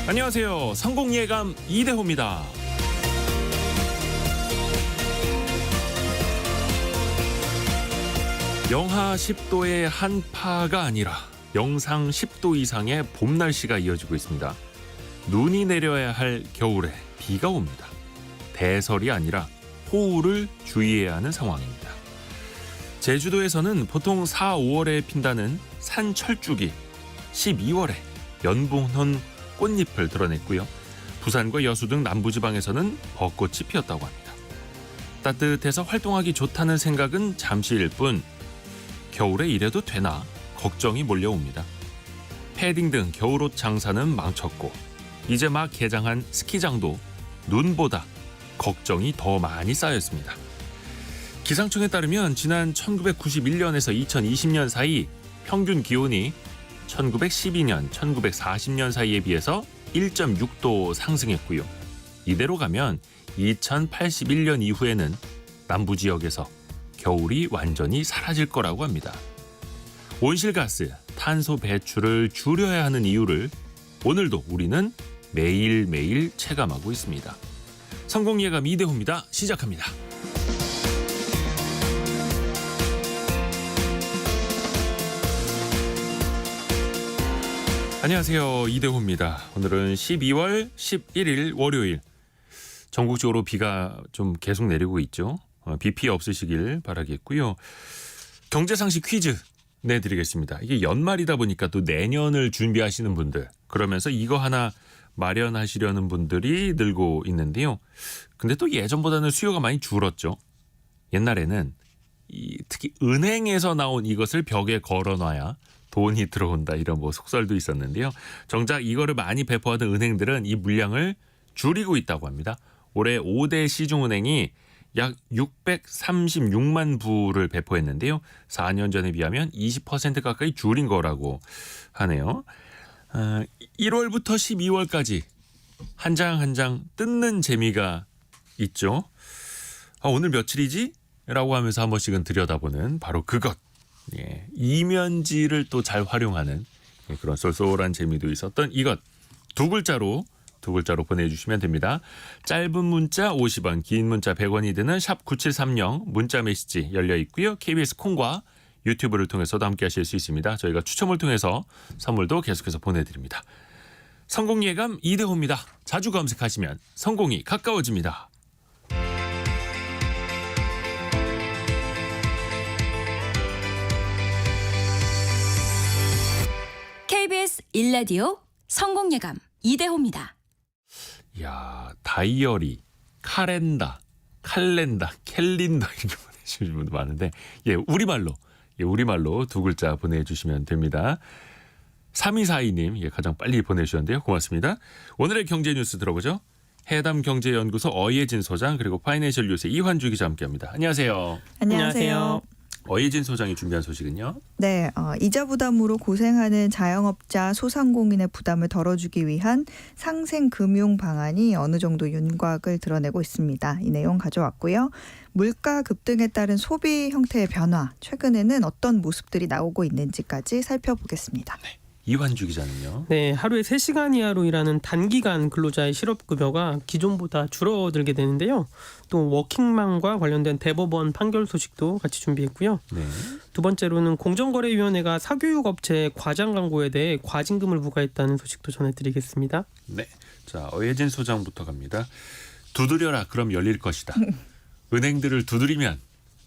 안녕하세요. 성공예감 이대호입니다. 영하 10도의 한파가 아니라 영상 10도 이상의 봄 날씨가 이어지고 있습니다. 눈이 내려야 할 겨울에 비가 옵니다. 대설이 아니라 호우를 주의해야 하는 상황입니다. 제주도에서는 보통 4, 5월에 핀다는 산철쭉이 12월에 연분홍 꽃잎을 드러냈고요. 부산과 여수 등 남부지방에서는 벚꽃이 피었다고 합니다. 따뜻해서 활동하기 좋다는 생각은 잠시일 뿐 겨울에 이래도 되나 걱정이 몰려옵니다. 패딩 등 겨울옷 장사는 망쳤고 이제 막 개장한 스키장도 눈보다 걱정이 더 많이 쌓였습니다. 기상청에 따르면 지난 1991년에서 2020년 사이 평균 기온이 1912년, 1940년 사이에 비해서 1.6도 상승했고요. 이대로 가면 2081년 이후에는 남부 지역에서 겨울이 완전히 사라질 거라고 합니다. 온실가스, 탄소 배출을 줄여야 하는 이유를 오늘도 우리는 매일매일 체감하고 있습니다. 성공예감 이대호입니다. 시작합니다. 안녕하세요. 이대호입니다. 오늘은 12월 11일 월요일. 전국적으로 비가 좀 계속 내리고 있죠. 비 피해 없으시길 바라겠고요. 경제상식 퀴즈 내드리겠습니다. 이게 연말이다 보니까 또 내년을 준비하시는 분들, 그러면서 이거 하나 마련하시려는 분들이 늘고 있는데요. 근데 또 예전보다는 수요가 많이 줄었죠. 옛날에는 특히 은행에서 나온 이것을 벽에 걸어놔야 돈이 들어온다, 이런 속설도 있었는데요. 정작 이거를 많이 배포하던 은행들은 이 물량을 줄이고 있다고 합니다. 올해 5대 시중은행이 약 636만 부를 배포했는데요. 4년 전에 비하면 20% 가까이 줄인 거라고 하네요. 1월부터 12월까지 한 장 한 장 뜯는 재미가 있죠. 오늘 며칠이지? 라고 하면서 한 번씩은 들여다보는 바로 그것. 이면지를 또 잘 활용하는 그런 쏠쏠한 재미도 있었던 이것. 두 글자로 보내주시면 됩니다. 짧은 문자 50원, 긴 문자 100원이 드는 샵 9730 문자 메시지 열려 있고요. KBS 콩과 유튜브를 통해서도 함께 하실 수 있습니다. 저희가 추첨을 통해서 선물도 계속해서 보내드립니다. 성공예감 이대호입니다. 자주 검색하시면 성공이 가까워집니다. KBS 1라디오 성공예감 이대호입니다. 이야, 다이어리, 칼렌더, 캘린더 이렇게 보내주시는 분도 많은데 우리말로 두 글자 보내주시면 됩니다. 3242님 가장 빨리 보내주셨는데요. 고맙습니다. 오늘의 경제 뉴스 들어보죠. 해담경제연구소 어예진 소장, 그리고 파이낸셜 뉴스의 이환주 기자 함께합니다. 안녕하세요. 안녕하세요. 어예진 소장이 준비한 소식은요? 네, 이자 부담으로 고생하는 자영업자 소상공인의 부담을 덜어주기 위한 상생금융 방안이 어느 정도 윤곽을 드러내고 있습니다. 이 내용 가져왔고요. 물가 급등에 따른 소비 형태의 변화, 최근에는 어떤 모습들이 나오고 있는지까지 살펴보겠습니다. 네. 이환주 기자는요? 네, 하루에 3시간 이하로 일하는 단기간 근로자의 실업급여가 기존보다 줄어들게 되는데요. 또 워킹맘과 관련된 대법원 판결 소식도 같이 준비했고요. 네. 두 번째로는 공정거래위원회가 사교육업체 과장 광고에 대해 과징금을 부과했다는 소식도 전해드리겠습니다. 네, 자 어예진 소장부터 갑니다. 두드려라 그럼 열릴 것이다. 은행들을 두드리면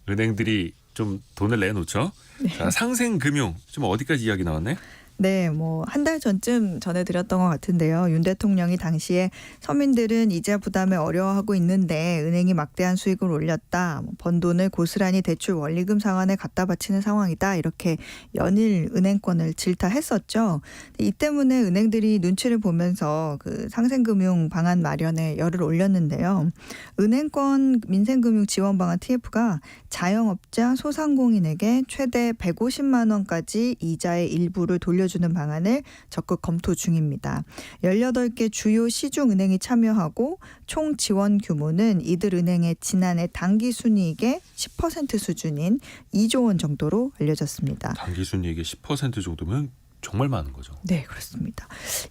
은행들이 좀 돈을 내놓죠. 네. 자, 상생금융 좀 어디까지 이야기 나왔나요? 네, 한 달 전쯤 전해드렸던 것 같은데요. 윤 대통령이 당시에 서민들은 이자 부담에 어려워하고 있는데 은행이 막대한 수익을 올렸다. 번 돈을 고스란히 대출 원리금 상환에 갖다 바치는 상황이다. 이렇게 연일 은행권을 질타했었죠. 이 때문에 은행들이 눈치를 보면서 그 상생금융 방안 마련에 열을 올렸는데요. 은행권 민생금융 지원 방안 TF가 자영업자 소상공인에게 최대 150만 원까지 이자의 일부를 돌려주는 방안을 적극 검토 중입니다. 18개 주요 시중은행이 참여하고 총 지원 규모는 이들 은행의 지난해 당기순이익의 10% 수준인 2조 원 정도로 알려졌습니다. 당기순이익의 10% 정도면 정말 많은 거죠. 네, 그렇습니다.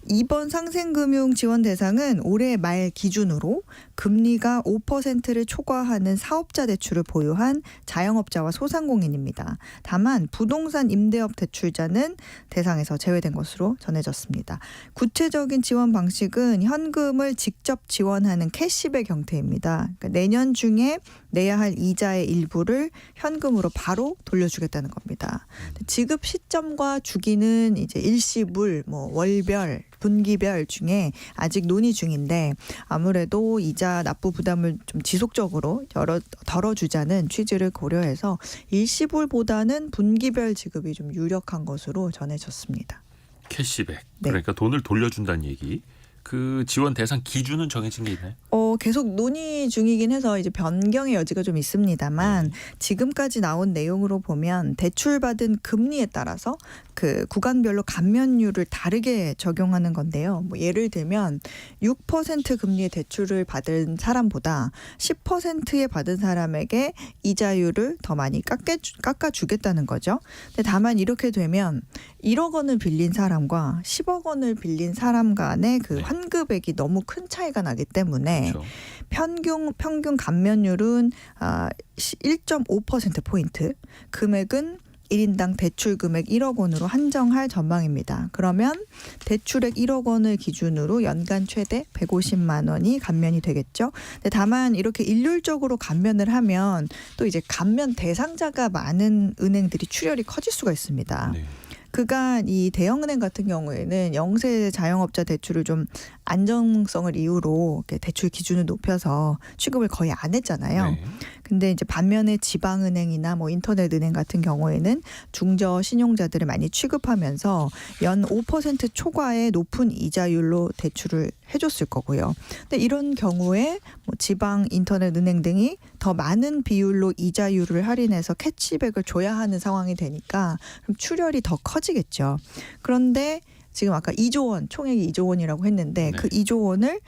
이번 상생금융 지원 대상은 올해 말 기준으로 금리가 5%를 초과하는 사업자 대출을 보유한 자영업자와 소상공인입니다. 다만 부동산 임대업 대출자는 대상에서 제외된 것으로 전해졌습니다. 구체적인 지원 방식은 현금을 직접 지원하는 캐시백 형태입니다. 그러니까 내년 중에 내야 할 이자의 일부를 현금으로 바로 돌려주겠다는 겁니다. 지급 시점과 주기는 이제 일시불, 월별, 분기별 중에 아직 논의 중인데 아무래도 이자 납부 부담을 좀 지속적으로 덜어주자는 취지를 고려해서 일시불보다는 분기별 지급이 좀 유력한 것으로 전해졌습니다. 캐시백. 네. 그러니까 돈을 돌려준다는 얘기. 그 지원 대상 기준은 정해진 게 있나요? 계속 논의 중이긴 해서 이제 변경의 여지가 좀 있습니다만 지금까지 나온 내용으로 보면 대출받은 금리에 따라서 그 구간별로 감면율을 다르게 적용하는 건데요. 예를 들면 6% 금리의 대출을 받은 사람보다 10%에 받은 사람에게 이자율을 더 많이 깎아주겠다는 거죠. 근데 다만 이렇게 되면 1억 원을 빌린 사람과 10억 원을 빌린 사람 간의 그 환급액이 너무 큰 차이가 나기 때문에 그렇죠. 평균 감면율은 1.5%포인트, 금액은 1인당 대출 금액 1억 원으로 한정할 전망입니다. 그러면 대출액 1억 원을 기준으로 연간 최대 150만 원이 감면이 되겠죠. 근데 다만 이렇게 일률적으로 감면을 하면 또 이제 감면 대상자가 많은 은행들이 출혈이 커질 수가 있습니다. 네. 그간 이 대형은행 같은 경우에는 영세 자영업자 대출을 좀 안정성을 이유로 이렇게 대출 기준을 높여서 취급을 거의 안 했잖아요. 네. 근데 이제 반면에 지방은행이나 인터넷은행 같은 경우에는 중저 신용자들을 많이 취급하면서 연 5% 초과의 높은 이자율로 대출을 해줬을 거고요. 근데 이런 경우에 지방 인터넷은행 등이 더 많은 비율로 이자율을 할인해서 캐치백을 줘야 하는 상황이 되니까 그럼 출혈이 더 커지겠죠. 그런데 지금 아까 2조 원, 총액이 2조 원이라고 했는데 네. 그 2조 원을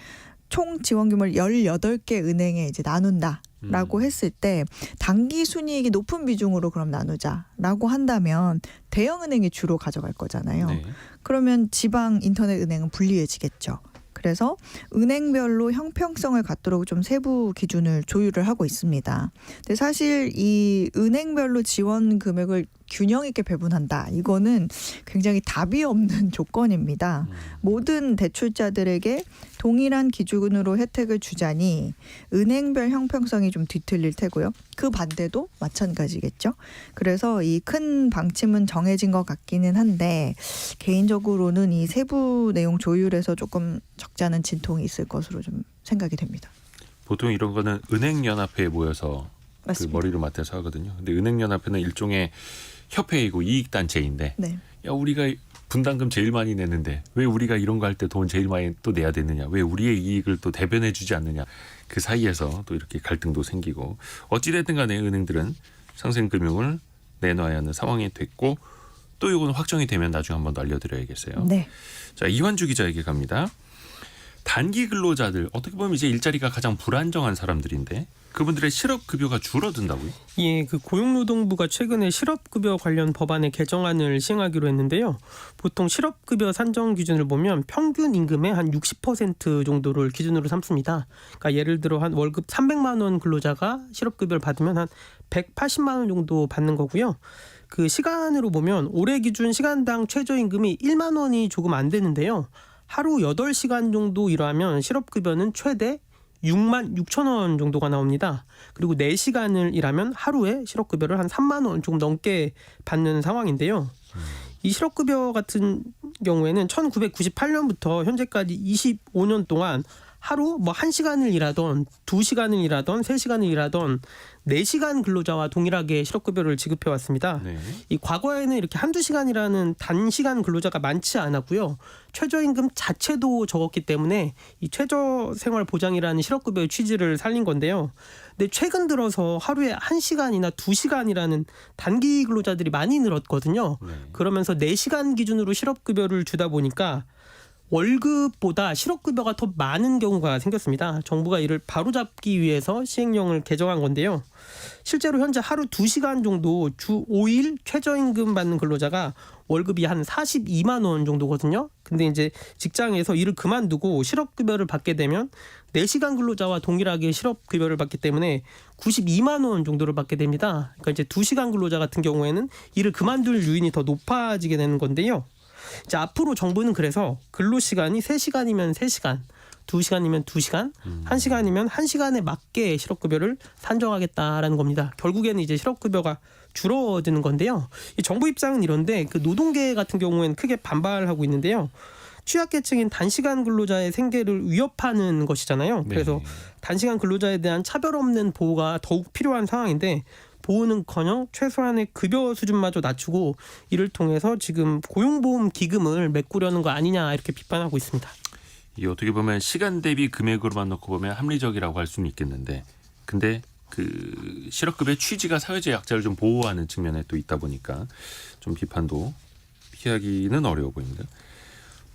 총 지원 규모를 18개 은행에 이제 나눈다라고 했을 때 단기 순이익이 높은 비중으로 그럼 나누자라고 한다면 대형은행이 주로 가져갈 거잖아요. 네. 그러면 지방 인터넷 은행은 불리해지겠죠. 그래서 은행별로 형평성을 갖도록 좀 세부 기준을 조율을 하고 있습니다. 근데 사실 이 은행별로 지원 금액을 균형 있게 배분한다. 이거는 굉장히 답이 없는 조건입니다. 모든 대출자들에게 동일한 기준으로 혜택을 주자니 은행별 형평성이 좀 뒤틀릴 테고요. 그 반대도 마찬가지겠죠. 그래서 이 큰 방침은 정해진 것 같기는 한데 개인적으로는 이 세부 내용 조율에서 조금 적지 않은 진통이 있을 것으로 좀 생각이 됩니다. 보통 이런 거는 은행연합회에 모여서 그 맞습니다. 머리를 맞대서 하거든요. 근데 은행연합회는 일종의 협회이고 이익단체인데 네. 야 우리가 분담금 제일 많이 내는데 왜 우리가 이런 거 할 때 돈 제일 많이 또 내야 되느냐, 왜 우리의 이익을 또 대변해 주지 않느냐, 그 사이에서 또 이렇게 갈등도 생기고 어찌됐든 간에 은행들은 상생금융을 내놔야 하는 상황이 됐고 또 이건 확정이 되면 나중에 한번 더 알려드려야겠어요. 네. 자, 이완주 기자에게 갑니다. 단기 근로자들 어떻게 보면 이제 일자리가 가장 불안정한 사람들인데 그분들의 실업급여가 줄어든다고요? 예, 그 고용노동부가 최근에 실업급여 관련 법안의 개정안을 시행하기로 했는데요. 보통 실업급여 산정 기준을 보면 평균 임금의 한 60% 정도를 기준으로 삼습니다. 그러니까 예를 들어 한 월급 300만 원 근로자가 실업급여를 받으면 한 180만 원 정도 받는 거고요. 그 시간으로 보면 올해 기준 시간당 최저임금이 1만 원이 조금 안 되는데요. 하루 8시간 정도 일하면 실업급여는 최대 6만 6천 원 정도가 나옵니다. 그리고 4시간을 일하면 하루에 실업급여를 한 3만 원 조금 넘게 받는 상황인데요. 이 실업급여 같은 경우에는 1998년부터 현재까지 25년 동안 하루 1시간을 일하던 2시간을 일하던 3시간을 일하던 4시간 근로자와 동일하게 실업급여를 지급해 왔습니다. 네. 이 과거에는 이렇게 1-2시간이라는 단시간 근로자가 많지 않았고요. 최저임금 자체도 적었기 때문에 이 최저생활보장이라는 실업급여의 취지를 살린 건데요. 근데 최근 들어서 하루에 1시간이나 2시간이라는 단기 근로자들이 많이 늘었거든요. 네. 그러면서 4시간 기준으로 실업급여를 주다 보니까 월급보다 실업급여가 더 많은 경우가 생겼습니다. 정부가 이를 바로잡기 위해서 시행령을 개정한 건데요. 실제로 현재 하루 2시간 정도 주 5일 최저임금 받는 근로자가 월급이 한 42만 원 정도거든요. 근데 이제 직장에서 일을 그만두고 실업급여를 받게 되면 4시간 근로자와 동일하게 실업급여를 받기 때문에 92만 원 정도를 받게 됩니다. 그러니까 이제 2시간 근로자 같은 경우에는 일을 그만둘 요인이 더 높아지게 되는 건데요. 이제 앞으로 정부는 그래서 근로시간이 3시간이면 3시간, 2시간이면 2시간, 1시간이면 1시간에 맞게 실업급여를 산정하겠다라는 겁니다. 결국에는 이제 실업급여가 줄어드는 건데요. 이 정부 입장은 이런데 그 노동계 같은 경우에는 크게 반발하고 있는데요. 취약계층인 단시간 근로자의 생계를 위협하는 것이잖아요. 그래서 네. 단시간 근로자에 대한 차별 없는 보호가 더욱 필요한 상황인데 보호는커녕 최소한의 급여 수준마저 낮추고 이를 통해서 지금 고용보험 기금을 메꾸려는 거 아니냐 이렇게 비판하고 있습니다. 이 어떻게 보면 시간 대비 금액으로만 놓고 보면 합리적이라고 할 수는 있겠는데, 근데 그 실업급여의 취지가 사회적 약자를 좀 보호하는 측면에 또 있다 보니까 좀 비판도 피하기는 어려워 보입니다.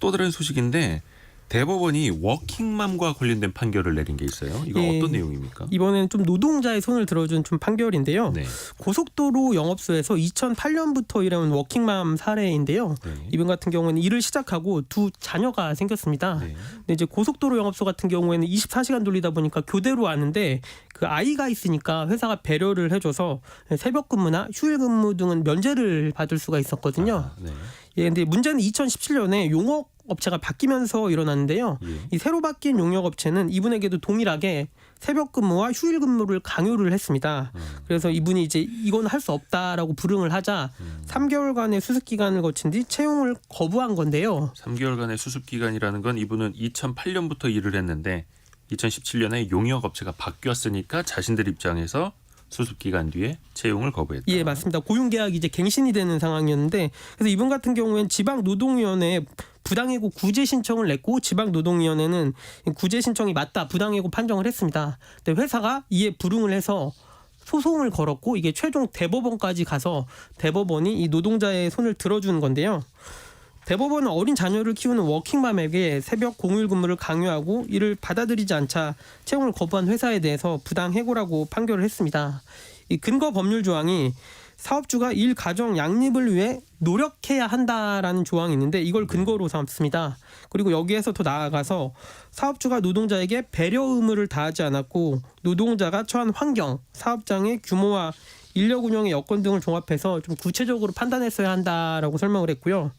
또 다른 소식인데 대법원이 워킹맘과 관련된 판결을 내린 게 있어요. 이거 예, 어떤 내용입니까? 이번에는 좀 노동자의 손을 들어준 좀 판결인데요. 네. 고속도로 영업소에서 2008년부터 일해온 워킹맘 사례인데요. 네. 이분 같은 경우는 일을 시작하고 2 자녀가 생겼습니다. 네. 근데 이제 고속도로 영업소 같은 경우에는 24시간 돌리다 보니까 교대로 왔는데 그 아이가 있으니까 회사가 배려를 해줘서 새벽 근무나 휴일 근무 등은 면제를 받을 수가 있었거든요. 아, 네. 예, 근데 문제는 2017년에 용역 업체가 바뀌면서 일어났는데요. 예. 이 새로 바뀐 용역 업체는 이분에게도 동일하게 새벽 근무와 휴일 근무를 강요를 했습니다. 그래서 이분이 이제 이건 할 수 없다라고 불응을 하자 3개월간의 수습 기간을 거친 뒤 채용을 거부한 건데요. 3개월간의 수습 기간이라는 건 이분은 2008년부터 일을 했는데 2017년에 용역 업체가 바뀌었으니까 자신들 입장에서 수습 기간 뒤에 채용을 거부했다. 예, 맞습니다. 고용 계약이 이제 갱신이 되는 상황이었는데 그래서 이분 같은 경우에는 지방 노동위원회에 부당해고 구제 신청을 냈고 지방 노동위원회는 구제 신청이 맞다 부당해고 판정을 했습니다. 근데 회사가 이에 불응을 해서 소송을 걸었고 이게 최종 대법원까지 가서 대법원이 이 노동자의 손을 들어주는 건데요. 대법원은 어린 자녀를 키우는 워킹맘에게 새벽 공휴일 근무를 강요하고 이를 받아들이지 않자 채용을 거부한 회사에 대해서 부당해고라고 판결을 했습니다. 이 근거 법률 조항이 사업주가 일 가정 양립을 위해 노력해야 한다라는 조항이 있는데 이걸 근거로 삼습니다. 그리고 여기에서 더 나아가서 사업주가 노동자에게 배려 의무를 다하지 않았고 노동자가 처한 환경, 사업장의 규모와 인력 운영의 여건 등을 종합해서 좀 구체적으로 판단했어야 한다라고 설명을 했고요.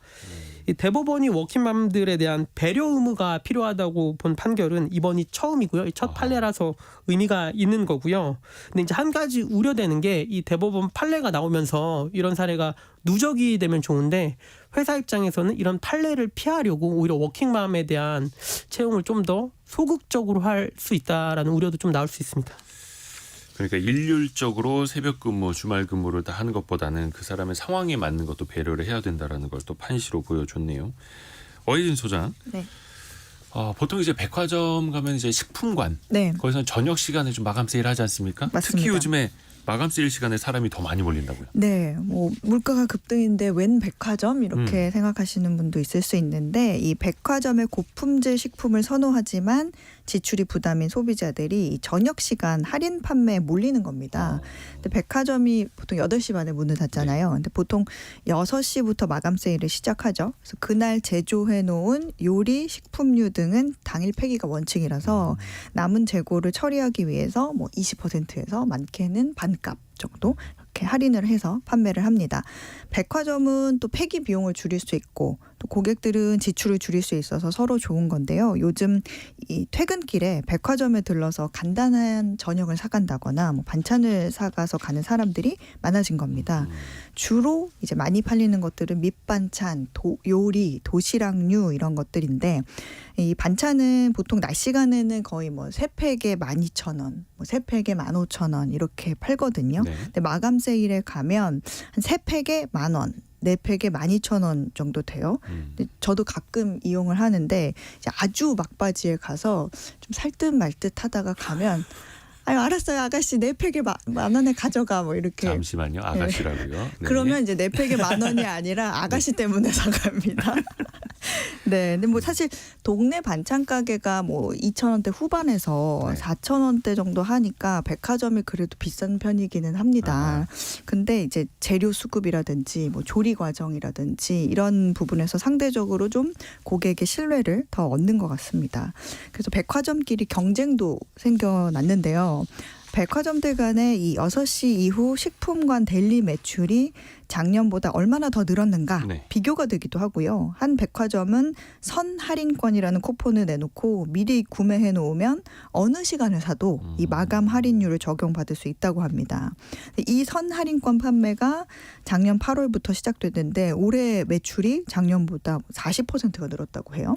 이 대법원이 워킹맘들에 대한 배려 의무가 필요하다고 본 판결은 이번이 처음이고요. 이 첫 판례라서 의미가 있는 거고요. 근데 이제 한 가지 우려되는 게 이 대법원 판례가 나오면서 이런 사례가 누적이 되면 좋은데 회사 입장에서는 이런 판례를 피하려고 오히려 워킹맘에 대한 채용을 좀 더 소극적으로 할 수 있다라는 우려도 좀 나올 수 있습니다. 그러니까 일률적으로 새벽 근무, 주말 근무를 다 하는 것보다는 그 사람의 상황에 맞는 것도 배려를 해야 된다라는 걸 또 판시로 보여줬네요. 어혜진 소장. 네. 보통 이제 백화점 가면 이제 식품관, 네. 거기서 저녁 시간에 좀 마감 세일하지 않습니까? 맞습니다. 특히 요즘에 마감 세일 시간에 사람이 더 많이 몰린다고요. 네, 뭐 물가가 급등인데 웬 백화점 이렇게 생각하시는 분도 있을 수 있는데 이 백화점의 고품질 식품을 선호하지만 지출이 부담인 소비자들이 이 저녁 시간 할인 판매에 몰리는 겁니다. 근데 백화점이 보통 8시 반에 문을 닫잖아요. 근데 보통 6시부터 마감 세일을 시작하죠. 그래서 그날 제조해 놓은 요리, 식품류 등은 당일 폐기가 원칙이라서 남은 재고를 처리하기 위해서 뭐 20%에서 많게는 반값 정도 이렇게 할인을 해서 판매를 합니다. 백화점은 또 폐기 비용을 줄일 수 있고 또 고객들은 지출을 줄일 수 있어서 서로 좋은 건데요. 요즘 이 퇴근길에 백화점에 들러서 간단한 저녁을 사간다거나 뭐 반찬을 사가서 가는 사람들이 많아진 겁니다. 주로 이제 많이 팔리는 것들은 밑반찬, 요리, 도시락류 이런 것들인데 이 반찬은 보통 낮 시간에는 거의 뭐 3팩에 12,000원, 뭐 3팩에 15,000원 이렇게 팔거든요. 네. 근데 마감 세일에 가면 한 3팩에 10,000원, 4팩에 12,000원 정도 돼요. 근데 저도 가끔 이용을 하는데 이제 아주 막바지에 가서 좀 살 듯 말 듯 하다가 가면 아유 알았어요 아가씨 내 팩에 만 원에 가져가 뭐 이렇게. 잠시만요. 아가씨라고요. 네. 그러면 이제 내 팩에 만 원이 아니라 아가씨 때문에 사갑니다. 네, 근데 뭐 사실 동네 반찬 가게가 뭐 2,000원대 후반에서 네. 4,000원대 정도 하니까 백화점이 그래도 비싼 편이기는 합니다. 근데 이제 재료 수급이라든지 뭐 조리 과정이라든지 이런 부분에서 상대적으로 좀 고객의 신뢰를 더 얻는 것 같습니다. 그래서 백화점끼리 경쟁도 생겨났는데요. 백화점들 간의 이 6시 이후 식품관 델리 매출이 작년보다 얼마나 더 늘었는가 네. 비교가 되기도 하고요. 한 백화점은 선 할인권이라는 쿠폰을 내놓고 미리 구매해 놓으면 어느 시간을 사도 이 마감 할인율을 적용받을 수 있다고 합니다. 이 선 할인권 판매가 작년 8월부터 시작됐는데 올해 매출이 작년보다 40%가 늘었다고 해요.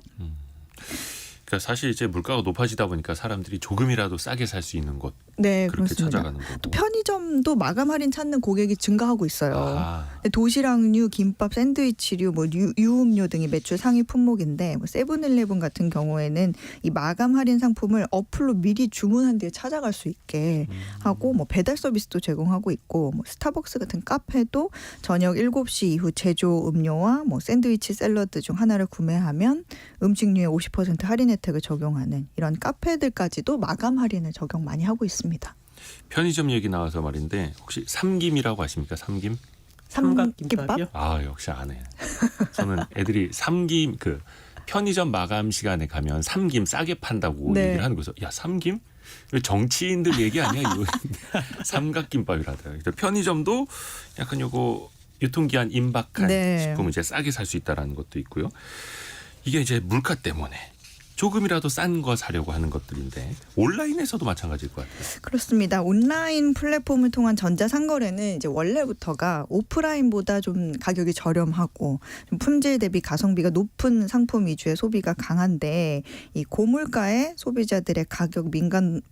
그러니까 사실 이제 물가가 높아지다 보니까 사람들이 조금이라도 싸게 살 수 있는 곳 네, 그렇게 그렇습니다. 찾아가는 거고. 또 편의점도 마감 할인 찾는 고객이 증가하고 있어요. 아, 도시락류, 김밥, 샌드위치류, 뭐 유음료 등이 매출 상위 품목인데 뭐 세븐일레븐 같은 경우에는 이 마감 할인 상품을 어플로 미리 주문한 뒤에 찾아갈 수 있게 하고 뭐 배달 서비스도 제공하고 있고 뭐 스타벅스 같은 카페도 저녁 7시 이후 제조 음료와 뭐 샌드위치, 샐러드 중 하나를 구매하면 음식료에 50% 할인 혜택을 적용하는 이런 카페들까지도 마감 할인을 적용 많이 하고 있습니다. 편의점 얘기 나와서 말인데 혹시 삼김이라고 아십니까? 삼김? 삼각김밥이요? 아 역시 아네. 저는 애들이 삼김 그 편의점 마감 시간에 가면 삼김 싸게 판다고 네. 얘기를 하는 거죠. 야 삼김? 이거 정치인들 얘기 아니야 이거? 삼각김밥이라더라고요. 그래서 편의점도 약간 요거 유통기한 임박한 네. 식품을 이제 싸게 살 수 있다라는 것도 있고요. 이게 이제 물가 때문에 조금이라도 싼 거 사려고 하는 것들인데 온라인에서도 마찬가지일 것 같아요. 그렇습니다. 온라인 플랫폼을 통한 전자상거래는 이제 원래부터가 오프라인보다 좀 가격이 저렴하고 좀 품질 대비 가성비가 높은 상품 위주의 소비가 강한데 이 고물가의 소비자들의 가격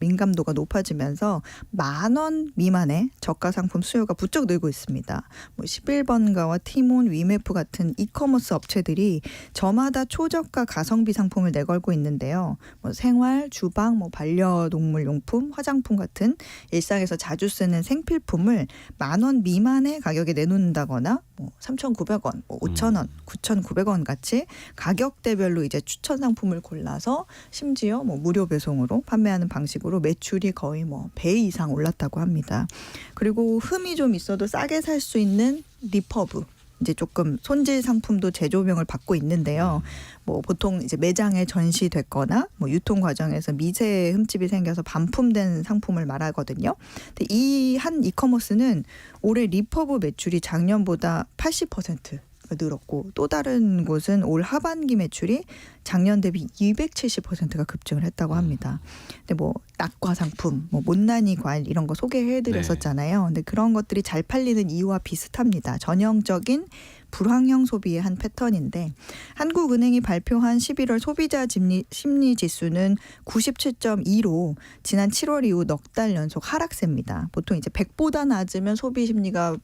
민감도가 높아지면서 10,000원 미만의 저가 상품 수요가 부쩍 늘고 있습니다. 뭐 11번가와 티몬, 위메프 같은 이커머스 업체들이 저마다 초저가 가성비 상품을 내걸고 있는데요. 뭐 생활, 주방, 뭐 반려동물 용품, 화장품 같은 일상에서 자주 쓰는 생필품을 10,000원 미만의 가격에 내놓는다거나 뭐 3,900원, 뭐 5,000원, 9,900원 같이 가격대별로 이제 추천 상품을 골라서 심지어 뭐 무료 배송으로 판매하는 방식으로 매출이 거의 뭐 배 이상 올랐다고 합니다. 그리고 흠이 좀 있어도 싸게 살 수 있는 리퍼브. 이제 조금 손질 상품도 재조명을 받고 있는데요. 뭐 보통 이제 매장에 전시됐거나 뭐 유통 과정에서 미세 흠집이 생겨서 반품된 상품을 말하거든요. 근데 이 한 이커머스는 올해 리퍼브 매출이 작년보다 80%가 늘었고 또 다른 곳은 올 하반기 매출이 작년 대비 270%가 급증을 했다고 합니다. 근데 뭐 낙과 상품, 뭐 못난이 과일 이런 거 소개해드렸었잖아요. 근데 그런 것들이 잘 팔리는 이유와 비슷합니다. 전형적인 불황형 소비의 한 패턴인데 한국은행이 발표한 11월 소비자 심리 지수는 97.2로 지난 7월 이후 넉 달 연속 하락세입니다. 보통 이제 100보다 낮으면 소비 심리가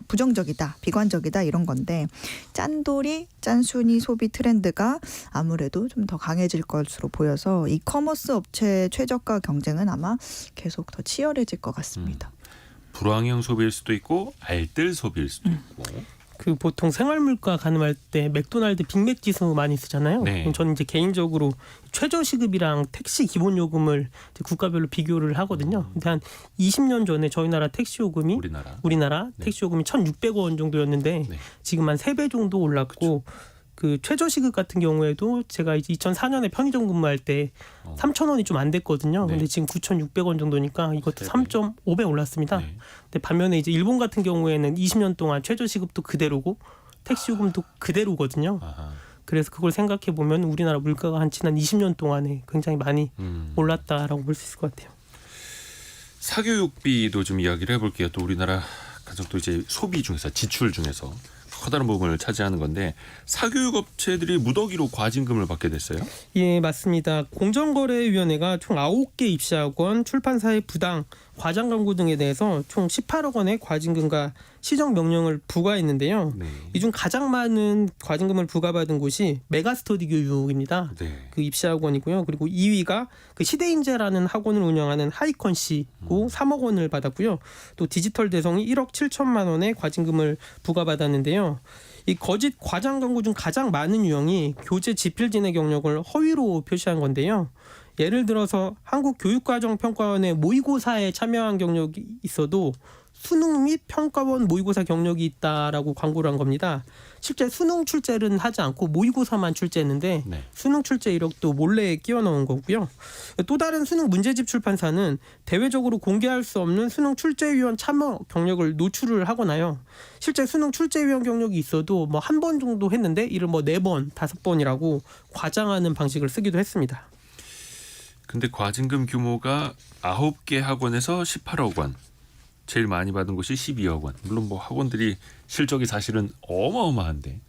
부정적이다, 비관적이다 이런 건데 짠돌이, 짠순이 소비 트렌드가 아무래도 좀 더 강해질 것으로 보여서 이커머스 업체 최저가 경쟁은 아마 계속 더 치열해질 것 같습니다. 불황형 소비일 수도 있고 알뜰 소비일 수도 있고. 그 보통 생활물가 가늠할 때 맥도날드 빅맥 지수 많이 쓰잖아요. 네. 저는 이제 개인적으로 최저 시급이랑 택시 기본 요금을 이제 국가별로 비교를 하거든요. 근데 한 20년 전에 저희 나라 택시 요금이 우리나라 네. 택시 요금이 1,600원 정도였는데 네. 지금 한 3배 정도 올랐고 그 최저 시급 같은 경우에도 제가 이제 2004년에 편의점 근무할 때 3,000원이 좀 안 됐거든요. 네. 근데 지금 9,600원 정도니까 이것도 3배. 3.5배 올랐습니다. 네. 근데 반면에 이제 일본 같은 경우에는 20년 동안 최저 시급도 그대로고 택시 요금도 그대로거든요. 아하. 그래서 그걸 생각해 보면 우리나라 물가가 한 지난 20년 동안에 굉장히 많이 올랐다라고 볼 수 있을 것 같아요. 사교육비도 좀 이야기를 해볼게요. 또 우리나라 가장 또 이제 소비 중에서 지출 중에서 커다란 부분을 차지하는 건데 사교육 업체들이 무더기로 과징금을 받게 됐어요. 예, 맞습니다. 공정거래위원회가 총 9개 입시학원, 출판사의 부당, 과장 광고 등에 대해서 총 18억 원의 과징금과 시정 명령을 부과했는데요. 네. 이 중 가장 많은 과징금을 부과받은 곳이 메가스터디 교육입니다. 네. 그 입시학원이고요. 그리고 2위가 그 시대인재라는 학원을 운영하는 하이컨 씨고 3억 원을 받았고요. 또 디지털 대성이 1억 7천만 원의 과징금을 부과받았는데요. 이 거짓 과장 광고 중 가장 많은 유형이 교재 지필진의 경력을 허위로 표시한 건데요. 예를 들어서 한국교육과정평가원의 모의고사에 참여한 경력이 있어도 수능 및 평가원 모의고사 경력이 있다라고 광고를 한 겁니다. 실제 수능 출제는 하지 않고 모의고사만 출제했는데 네. 수능 출제 이력도 몰래 끼워 넣은 거고요. 또 다른 수능 문제집 출판사는 대외적으로 공개할 수 없는 수능 출제위원 참여 경력을 노출을 하거나요. 실제 수능 출제위원 경력이 있어도 뭐 한 번 정도 했는데 이를 뭐 4번, 5번이라고 과장하는 방식을 쓰기도 했습니다. 근데 과징금 규모가 9개 학원에서 18억 원. 제일 많이 받은 곳이 12억 원. 물론 뭐 학원들이 실적이 사실은 어마어마한데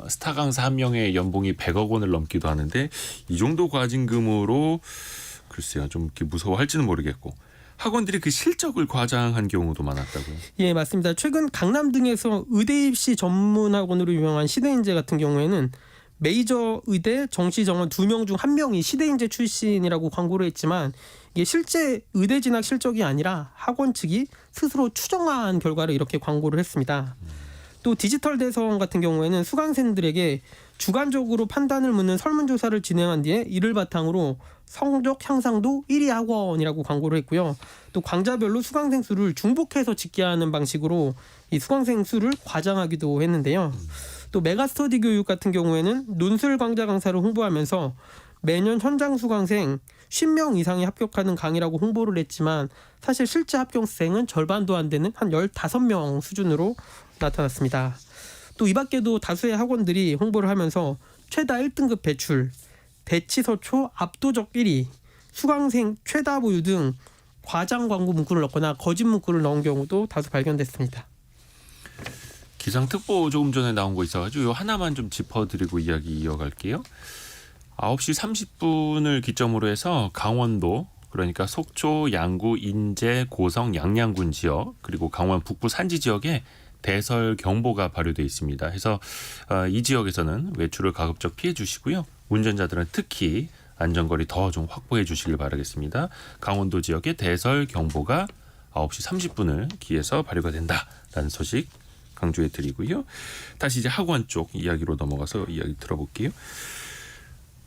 스타 강사 한 명의 연봉이 100억 원을 넘기도 하는데 이 정도 과징금으로 글쎄요 좀 이렇게 무서워할지는 모르겠고 학원들이 그 실적을 과장한 경우도 많았다고요. 예, 맞습니다. 최근 강남 등에서 의대 입시 전문 학원으로 유명한 시대인재 같은 경우에는 메이저 의대 정시 정원 2명 중 1명이 시대인재 출신이라고 광고를 했지만 이게 실제 의대 진학 실적이 아니라 학원 측이 스스로 추정한 결과를 이렇게 광고를 했습니다. 또 디지털 대성 같은 경우에는 수강생들에게 주관적으로 판단을 묻는 설문조사를 진행한 뒤에 이를 바탕으로 성적 향상도 1위 학원이라고 광고를 했고요. 또 강좌별로 수강생 수를 중복해서 집계하는 방식으로 이 수강생 수를 과장하기도 했는데요. 또 메가스터디 교육 같은 경우에는 논술 강좌 강사를 홍보하면서 매년 현장 수강생 10명 이상이 합격하는 강의라고 홍보를 했지만 사실 실제 합격생은 절반도 안 되는 한 15명 수준으로 나타났습니다. 또 이 밖에도 다수의 학원들이 홍보를 하면서 최다 1등급 배출, 대치서초 압도적 1위, 수강생 최다 보유 등 과장 광고 문구를 넣거나 거짓 문구를 넣은 경우도 다수 발견됐습니다. 기상특보 조금 전에 나온 거 있어가지고 요 하나만 좀 짚어드리고 이야기 이어갈게요. 9시 30분을 기점으로 해서 강원도 그러니까 속초, 양구, 인제, 고성, 양양군 지역 그리고 강원 북부 산지 지역에 대설 경보가 발효돼 있습니다. 해서 이 지역에서는 외출을 가급적 피해 주시고요. 운전자들은 특히 안전거리 더 좀 확보해 주시길 바라겠습니다. 강원도 지역에 대설 경보가 9시 30분을 기해서 발효가 된다라는 소식 강조해 드리고요. 다시 이제 학원 쪽 이야기로 넘어가서 이야기 들어볼게요.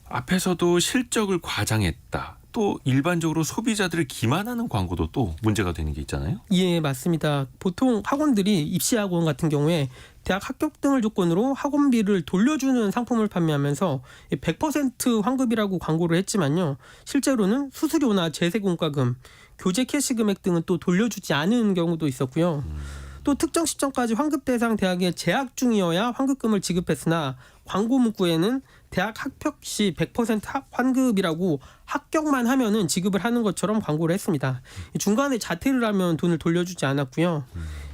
앞에서도 실적을 과장했다. 또 일반적으로 소비자들을 기만하는 광고도 또 문제가 되는 게 있잖아요. 예, 맞습니다. 보통 학원들이 입시학원 같은 경우에 대학 합격 등을 조건으로 학원비를 돌려주는 상품을 판매하면서 100% 환급이라고 광고를 했지만요. 실제로는 수수료나 제세공과금, 교재 캐시 금액 등은 또 돌려주지 않은 경우도 있었고요. 또 특정 시점까지 환급 대상 대학에 재학 중이어야 환급금을 지급했으나 광고 문구에는 대학 합격 시 100% 환급이라고 합격만 하면은 지급을 하는 것처럼 광고를 했습니다. 중간에 자퇴를 하면 돈을 돌려주지 않았고요.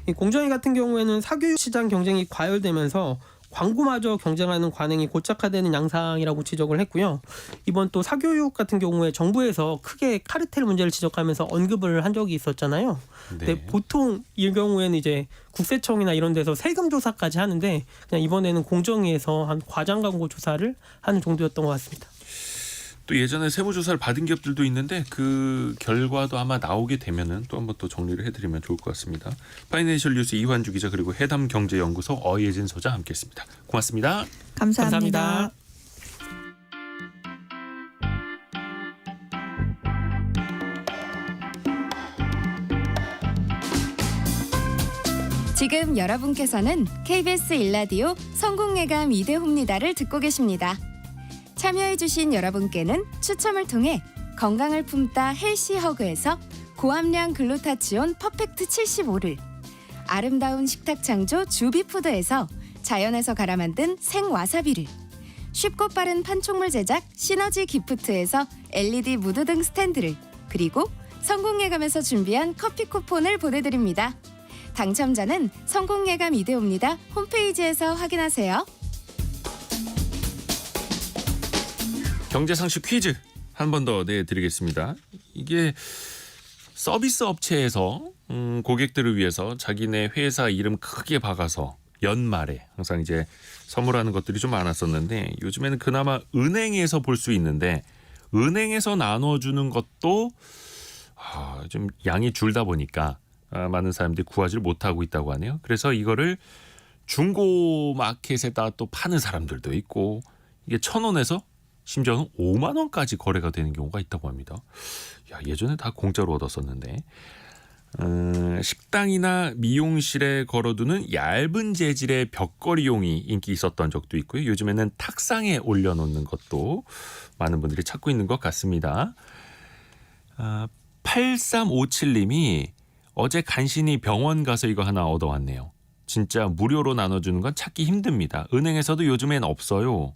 이 공정위 같은 경우에는 사교육 시장 경쟁이 과열되면서 광고마저 경쟁하는 관행이 고착화되는 양상이라고 지적을 했고요. 이번 또 사교육 같은 경우에 정부에서 크게 카르텔 문제를 지적하면서 언급을 한 적이 있었잖아요. 근데 보통 이 경우에는 이제 국세청이나 이런 데서 세금 조사까지 하는데 그냥 이번에는 공정위에서 한 과장 광고 조사를 하는 정도였던 것 같습니다. 또 예전에 세무조사를 받은 기업들도 있는데 그 결과도 아마 나오게 되면은 또 한번 또 정리를 해드리면 좋을 것 같습니다. 파이낸셜 뉴스 이환주 기자 그리고 해담경제연구소 어예진 소장 함께했습니다. 고맙습니다. 감사합니다. 지금 여러분께서는 KBS 일라디오 성공예감 이대호입니다를 듣고 계십니다. 참여해주신 여러분께는 추첨을 통해 건강을 품다 헬시허그에서 고함량 글루타치온 퍼펙트 75를, 아름다운 식탁 창조 주비푸드에서 자연에서 갈아 만든 생와사비를, 쉽고 빠른 판촉물 제작 시너지 기프트에서 LED 무드등 스탠드를, 그리고 성공예감에서 준비한 커피 쿠폰을 보내드립니다. 당첨자는 성공예감 이대호입니다 홈페이지에서 확인하세요. 경제상식 퀴즈 한 번 더 내드리겠습니다. 이게 서비스 업체에서 고객들을 위해서 자기네 회사 이름 크게 박아서 연말에 항상 이제 선물하는 것들이 좀 많았었는데 요즘에는 그나마 은행에서 볼 수 있는데 은행에서 나눠주는 것도 좀 양이 줄다 보니까 많은 사람들이 구하지를 못하고 있다고 하네요. 그래서 이거를 중고 마켓에다 또 파는 사람들도 있고 이게 1,000원에서 심지어는 5만 원까지 거래가 되는 경우가 있다고 합니다. 야, 예전에 다 공짜로 얻었었는데 식당이나 미용실에 걸어두는 얇은 재질의 벽걸이용이 인기 있었던 적도 있고요. 요즘에는 탁상에 올려놓는 것도 많은 분들이 찾고 있는 것 같습니다. 8357님이 어제 간신히 병원 가서 이거 하나 얻어왔네요. 진짜 무료로 나눠주는 건 찾기 힘듭니다. 은행에서도 요즘엔 없어요.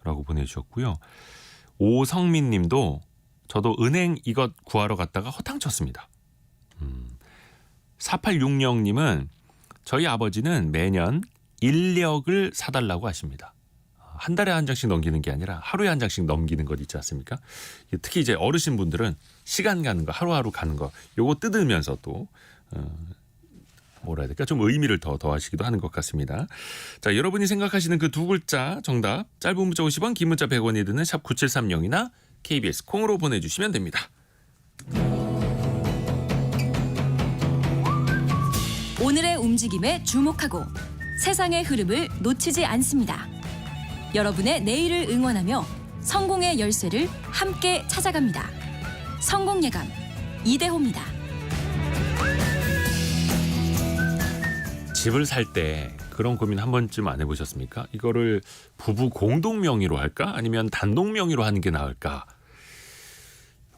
라고 보내주셨고요. 오성민 님도 저도 은행 이것 구하러 갔다가 허탕쳤습니다. 4860님은 저희 아버지는 매년 인력을 사달라고 하십니다. 한 달에 한 장씩 넘기는 게 아니라 하루에 한 장씩 넘기는 것 있지 않습니까? 특히 이제 어르신분들은 시간 가는 거 하루하루 가는 거 요거 뜯으면서 또 뭐라 해야 될까 좀 의미를 더 더하시기도 하는 것 같습니다. 자, 여러분이 생각하시는 그 두 글자 정답 짧은 문자 50원 긴 문자 100원이 드는 샵 9730이나 KBS 콩으로 보내주시면 됩니다. 오늘의 움직임에 주목하고 세상의 흐름을 놓치지 않습니다. 여러분의 내일을 응원하며 성공의 열쇠를 함께 찾아갑니다. 성공예감 이대호입니다. 집을 살 때 그런 고민 한 번쯤 안 해보셨습니까? 이거를 부부 공동 명의로 할까? 아니면 단독 명의로 하는 게 나을까?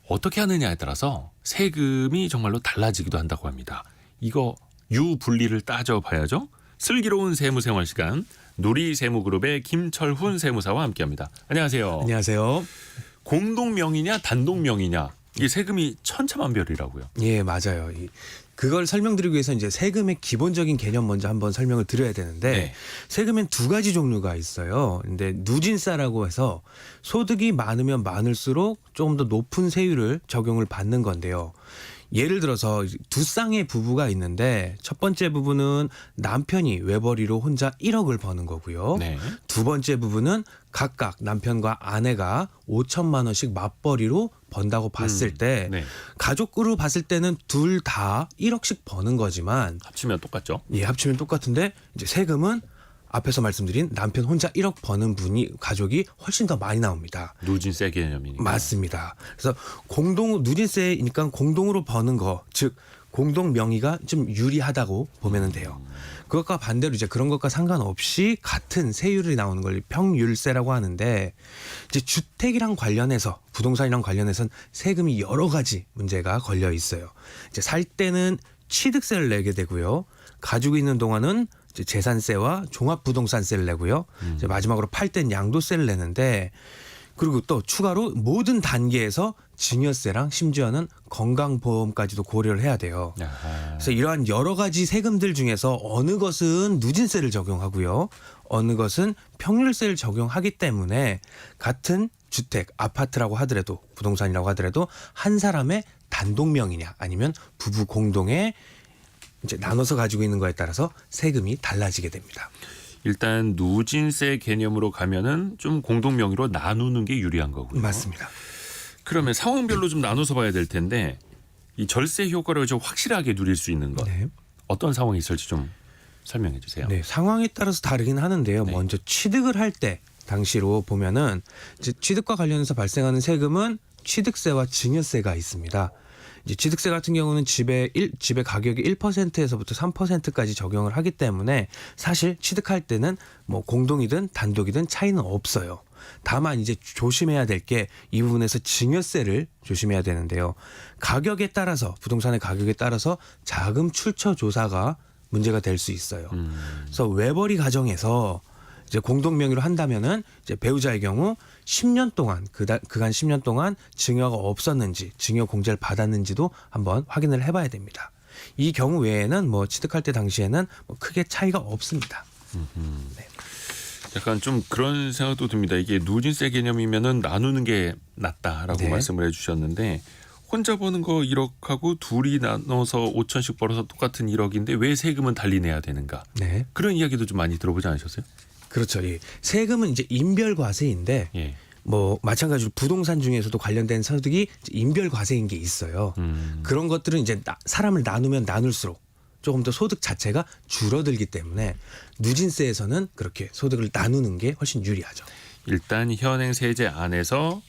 어떻게 하느냐에 따라서 세금이 정말로 달라지기도 한다고 합니다. 이거 유분리를 따져봐야죠. 슬기로운 세무생활 시간 누리세무그룹의 김철훈 세무사와 함께합니다. 안녕하세요. 안녕하세요. 공동 명의냐 단독 명의냐 이게 세금이 천차만별이라고요. 예, 맞아요. 그걸 설명드리기 위해서 이제 세금의 기본적인 개념 먼저 한번 설명을 드려야 되는데 네. 세금엔 두 가지 종류가 있어요. 근데 누진세라고 해서 소득이 많으면 많을수록 조금 더 높은 세율을 적용을 받는 건데요. 예를 들어서 두 쌍의 부부가 있는데 첫 번째 부부는 남편이 외벌이로 혼자 1억을 버는 거고요. 네. 두 번째 부부는 각각 남편과 아내가 5천만 원씩 맞벌이로 번다고 봤을 때 네. 가족으로 봤을 때는 둘 다 1억씩 버는 거지만 합치면 똑같죠. 예, 합치면 똑같은데 이제 세금은 앞에서 말씀드린 남편 혼자 1억 버는 분이 가족이 훨씬 더 많이 나옵니다. 누진세 개념이니까. 맞습니다. 그래서 누진세니까 공동으로 버는 거, 즉 공동 명의가 좀 유리하다고 보면 돼요. 그것과 반대로 이제 그런 것과 상관없이 같은 세율이 나오는 걸 평율세라고 하는데 이제 주택이랑 관련해서 부동산이랑 관련해서는 세금이 여러 가지 문제가 걸려 있어요. 이제 살 때는 취득세를 내게 되고요. 가지고 있는 동안은 이제 재산세와 종합부동산세를 내고요. 이제 마지막으로 팔 땐 양도세를 내는데 그리고 또 추가로 모든 단계에서 증여세랑 심지어는 건강보험까지도 고려를 해야 돼요. 아하. 그래서 이러한 여러 가지 세금들 중에서 어느 것은 누진세를 적용하고요. 어느 것은 평율세를 적용하기 때문에 같은 주택, 아파트라고 하더라도 부동산이라고 하더라도 한 사람의 단독 명의냐 아니면 부부 공동의 이제 나눠서 가지고 있는 거에 따라서 세금이 달라지게 됩니다. 일단 누진세 개념으로 가면은 좀 공동 명의로 나누는 게 유리한 거고요. 맞습니다. 그러면 상황별로 좀 나눠서 봐야 될 텐데 이 절세 효과를 좀 확실하게 누릴 수 있는 것 네. 어떤 상황이 있을지 좀 설명해 주세요. 네, 상황에 따라서 다르긴 하는데요. 네. 먼저 취득을 할 때 당시로 보면은 이제 취득과 관련해서 발생하는 세금은 취득세와 증여세가 있습니다. 이제 취득세 같은 경우는 집의 가격이 1%에서부터 3%까지 적용을 하기 때문에 사실 취득할 때는 뭐 공동이든 단독이든 차이는 없어요. 다만 이제 조심해야 될 게 이 부분에서 증여세를 조심해야 되는데요. 가격에 따라서 부동산의 가격에 따라서 자금 출처 조사가 문제가 될 수 있어요. 그래서 외벌이 가정에서 이제 공동 명의로 한다면은 이제 배우자의 경우 10년 동안 그간 10년 동안 증여가 없었는지 증여 공제를 받았는지도 한번 확인을 해봐야 됩니다. 이 경우 외에는 뭐 취득할 때 당시에는 뭐 크게 차이가 없습니다. 네. 약간 좀 그런 생각도 듭니다. 이게 누진세 개념이면은 나누는 게 낫다라고 네. 말씀을 해주셨는데 혼자 버는 거 1억하고 둘이 나눠서 5천씩 벌어서 똑같은 1억인데 왜 세금은 달리 내야 되는가? 네. 그런 이야기도 좀 많이 들어보지 않으셨어요? 그렇죠. 예. 세금은 이제 인별과세인데 예. 뭐 마찬가지로 부동산 중에서도 관련된 소득이 인별과세인 게 있어요. 그런 것들은 이제 사람을 나누면 나눌수록 조금 더 소득 자체가 줄어들기 때문에 누진세에서는 그렇게 소득을 나누는 게 훨씬 유리하죠. 일단 현행 세제 안에서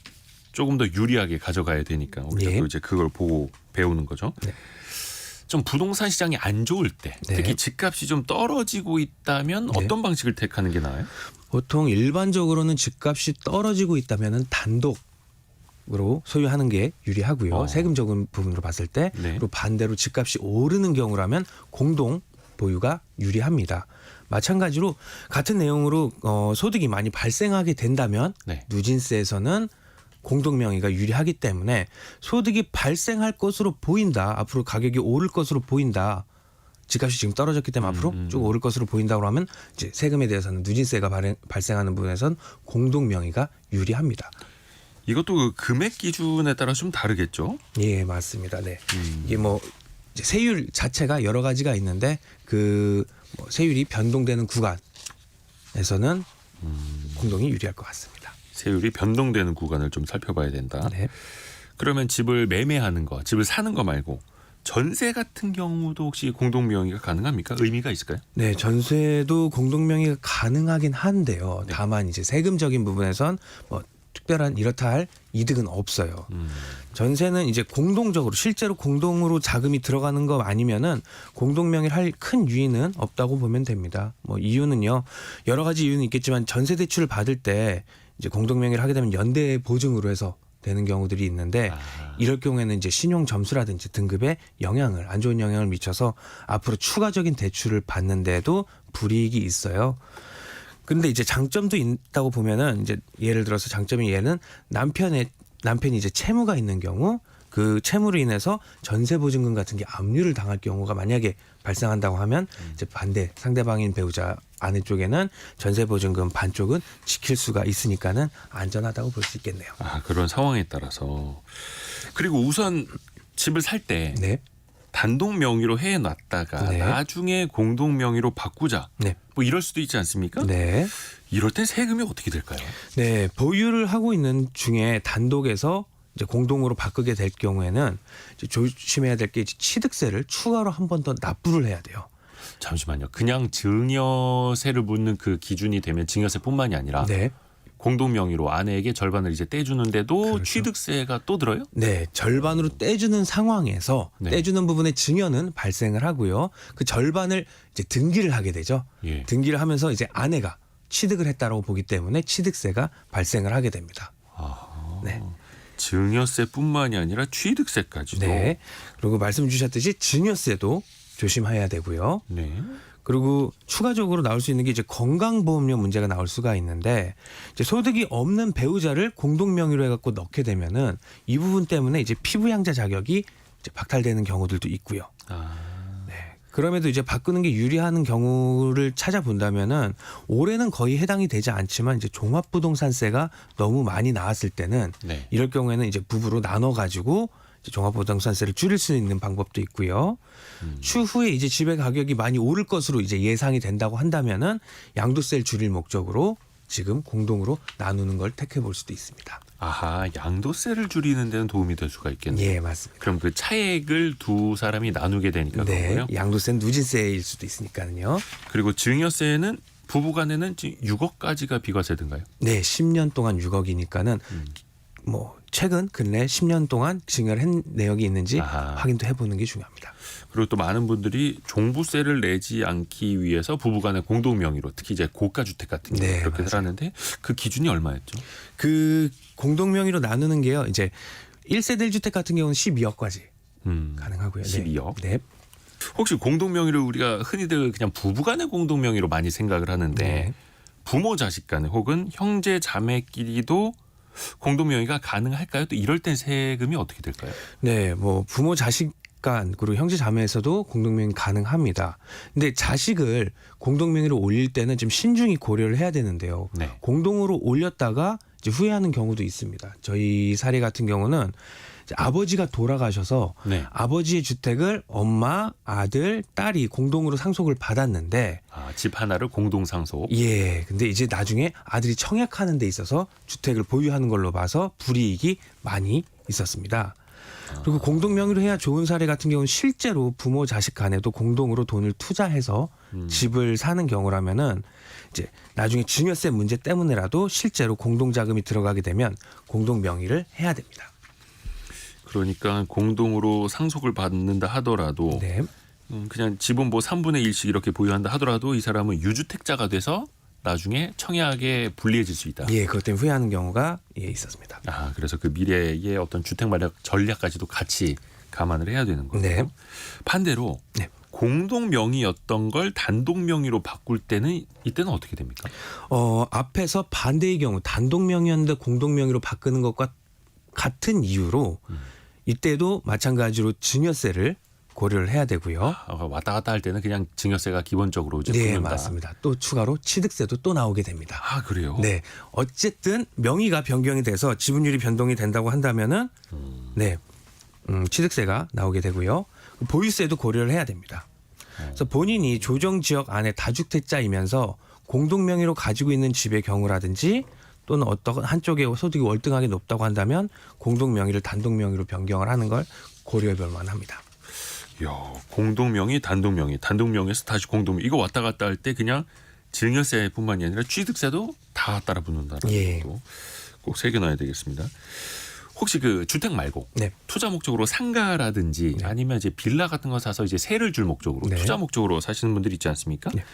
조금 더 유리하게 가져가야 되니까 우리가 예. 또 이제 그걸 보고 배우는 거죠. 네. 좀 부동산 시장이 안 좋을 때 네. 특히 집값이 좀 떨어지고 있다면 네. 어떤 방식을 택하는 게 나아요? 보통 일반적으로는 집값이 떨어지고 있다면은 단독으로 소유하는 게 유리하고요. 세금적인 부분으로 봤을 때 네. 그리고 반대로 집값이 오르는 경우라면 공동 보유가 유리합니다. 마찬가지로 같은 내용으로 소득이 많이 발생하게 된다면 네. 누진세에서는 공동명의가 유리하기 때문에 소득이 발생할 것으로 보인다. 앞으로 가격이 오를 것으로 보인다. 집값이 지금 떨어졌기 때문에 앞으로 쭉 오를 것으로 보인다고 하면 이제 세금에 대해서는 누진세가 발생하는 부분에선 공동명의가 유리합니다. 이것도 그 금액 기준에 따라 좀 다르겠죠? 예, 맞습니다. 네. 이게 뭐 이제 세율 자체가 여러 가지가 있는데 그 뭐 세율이 변동되는 구간에서는 공동이 유리할 것 같습니다. 세율이 변동되는 구간을 좀 살펴봐야 된다. 네. 그러면 집을 매매하는 거, 집을 사는 거 말고 전세 같은 경우도 혹시 공동명의가 가능합니까? 의미가 있을까요? 네, 전세도 공동명의가 가능하긴 한데요. 네. 다만 이제 세금적인 부분에선 뭐 특별한 이렇다 할 이득은 없어요. 전세는 이제 공동적으로 실제로 공동으로 자금이 들어가는 거 아니면은 공동명의를 할 큰 유의는 없다고 보면 됩니다. 뭐 이유는요. 여러 가지 이유는 있겠지만 전세 대출을 받을 때 이제 공동명의를 하게 되면 연대 보증으로 해서 되는 경우들이 있는데 이럴 경우에는 이제 신용 점수라든지 등급에 영향을 안 좋은 영향을 미쳐서 앞으로 추가적인 대출을 받는데도 불이익이 있어요. 근데 이제 장점도 있다고 보면은 이제 예를 들어서 장점이 얘는 남편이 이제 채무가 있는 경우 그 채무로 인해서 전세 보증금 같은 게 압류를 당할 경우가 만약에 발생한다고 하면 이제 반대 상대방인 배우자 아내 쪽에는 전세 보증금 반쪽은 지킬 수가 있으니까는 안전하다고 볼 수 있겠네요. 아, 그런 상황에 따라서. 그리고 우선 집을 살 때 네. 단독 명의로 해놨다가 네. 나중에 공동 명의로 바꾸자. 네. 뭐 이럴 수도 있지 않습니까? 네. 이럴 땐 세금이 어떻게 될까요? 네, 보유를 하고 있는 중에 단독에서 이제 공동으로 바꾸게 될 경우에는 이제 조심해야 될 게 취득세를 추가로 한 번 더 납부를 해야 돼요. 잠시만요. 그냥 증여세를 묻는 그 기준이 되면 증여세뿐만이 아니라 네. 공동 명의로 아내에게 절반을 이제 떼주는데도 그렇죠. 취득세가 또 들어요? 네, 절반으로 떼주는 상황에서 네. 떼주는 부분에 증여는 발생을 하고요. 그 절반을 이제 등기를 하게 되죠. 예. 등기를 하면서 이제 아내가 취득을 했다라고 보기 때문에 취득세가 발생을 하게 됩니다. 아, 네. 증여세뿐만이 아니라 취득세까지도. 네. 그리고 말씀 주셨듯이 증여세도 조심해야 되고요. 네. 그리고 추가적으로 나올 수 있는 게 이제 건강보험료 문제가 나올 수가 있는데 이제 소득이 없는 배우자를 공동명의로 해갖고 넣게 되면은 이 부분 때문에 이제 피부양자 자격이 이제 박탈되는 경우들도 있고요. 아, 네. 그럼에도 이제 바꾸는 게 유리한 경우를 찾아본다면은 올해는 거의 해당이 되지 않지만 이제 종합부동산세가 너무 많이 나왔을 때는 네. 이럴 경우에는 이제 부부로 나눠 가지고 종합부동산세를 줄일 수 있는 방법도 있고요. 추후에 이제 집의 가격이 많이 오를 것으로 이제 예상이 된다고 한다면은 양도세를 줄일 목적으로 지금 공동으로 나누는 걸 택해 볼 수도 있습니다. 아하, 양도세를 줄이는 데는 도움이 될 수가 있겠네요. 예, 맞습니다. 그럼 그 차액을 두 사람이 나누게 되니까 네, 그거고요. 양도세는 누진세일 수도 있으니까요. 그리고 증여세는 부부간에는 6억까지가 비과세든가요? 네, 10년 동안 6억이니까는 뭐 최근 근래 10년 동안 증여를 한 내역이 있는지 아하. 확인도 해보는 게 중요합니다. 그리고 또 많은 분들이 종부세를 내지 않기 위해서 부부간의 공동 명의로 특히 이제 고가 주택 같은 경우 네, 그렇게 맞아요. 살았는데 그 기준이 얼마였죠? 그 공동명의로 나누는 게요. 이제 1세대 1주택 같은 경우는 12억까지 가능하고요. 12억. 네. 혹시 공동 명의를 우리가 흔히들 그냥 부부간의 공동 명의로 많이 생각을 하는데 네. 부모 자식 간에 혹은 형제 자매끼리도 공동 명의가 가능할까요? 또 이럴 땐 세금이 어떻게 될까요? 네, 뭐 부모 자식 간 그리고 형제 자매에서도 공동명의 가능합니다. 근데 자식을 공동명의로 올릴 때는 좀 신중히 고려를 해야 되는데요. 네. 공동으로 올렸다가 이제 후회하는 경우도 있습니다. 저희 사례 같은 경우는 이제 아버지가 돌아가셔서 네. 아버지의 주택을 엄마, 아들, 딸이 공동으로 상속을 받았는데 집 하나를 공동 상속. 예, 근데 이제 나중에 아들이 청약하는 데 있어서 주택을 보유하는 걸로 봐서 불이익이 많이 있었습니다. 그리고 공동 명의로 해야 좋은 사례 같은 경우는 실제로 부모 자식 간에도 공동으로 돈을 투자해서 집을 사는 경우라면은 이제 나중에 증여세 문제 때문에라도 실제로 공동 자금이 들어가게 되면 공동 명의를 해야 됩니다. 그러니까 공동으로 상속을 받는다 하더라도 네. 그냥 집은 뭐 3분의 1씩 이렇게 보유한다 하더라도 이 사람은 유주택자가 돼서 나중에 청약에 불리해질 수 있다. 예, 그것 때문에 후회하는 경우가 있었습니다. 그래서 그 미래의 어떤 주택 마련 전략까지도 같이 감안을 해야 되는 거예요. 네. 반대로 네. 공동 명의였던 걸 단독 명의로 바꿀 때는 이때는 어떻게 됩니까? 앞에서 반대의 경우 단독 명의였는데 공동 명의로 바꾸는 것과 같은 이유로 이때도 마찬가지로 증여세를 고려를 해야 되고요. 왔다 갔다 할 때는 그냥 증여세가 기본적으로 이제 네, 붙는다. 맞습니다. 또 추가로 취득세도 또 나오게 됩니다. 그래요? 네, 어쨌든 명의가 변경이 돼서 지분율이 변동이 된다고 한다면은 네, 취득세가 나오게 되고요. 보유세도 고려를 해야 됩니다. 그래서 본인이 조정 지역 안에 다주택자이면서 공동 명의로 가지고 있는 집의 경우라든지 또는 어떤 한쪽의 소득이 월등하게 높다고 한다면 공동 명의를 단독 명의로 변경을 하는 걸 고려해볼 만합니다. 이야, 공동 명의, 단독 명의, 단독 명의에서 다시 공동 명의 이거 왔다 갔다 할 때 그냥 증여세뿐만이 아니라 취득세도 다 따라 붙는다는 예. 것도 꼭 새겨놔야 되겠습니다. 혹시 그 주택 말고 네. 투자 목적으로 상가라든지 아니면 이제 빌라 같은 거 사서 이제 세를 줄 목적으로 네. 투자 목적으로 사시는 분들이 있지 않습니까? 네.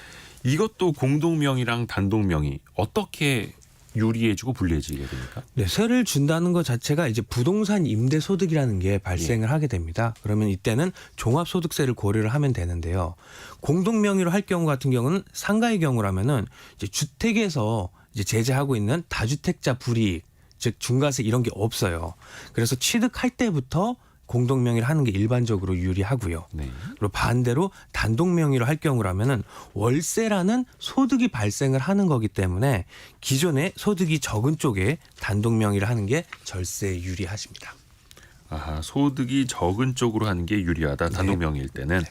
이것도 공동 명의랑 단독 명의 어떻게 유리해지고 불리해지게 됩니까? 네, 세를 준다는 것 자체가 이제 부동산 임대 소득이라는 게 발생을 하게 됩니다. 그러면 이때는 종합소득세를 고려를 하면 되는데요. 공동 명의로 할 경우 같은 경우는 상가의 경우라면은 이제 주택에서 이제 제재하고 있는 다주택자 불이익, 즉 중과세 이런 게 없어요. 그래서 취득할 때부터 공동 명의를 하는 게 일반적으로 유리하고요. 네. 그리고 반대로 단독 명의로 할 경우라면은 월세라는 소득이 발생을 하는 거기 때문에 기존에 소득이 적은 쪽에 단독 명의를 하는 게 절세에 유리하십니다. 소득이 적은 쪽으로 하는 게 유리하다. 단독 명의일 때는.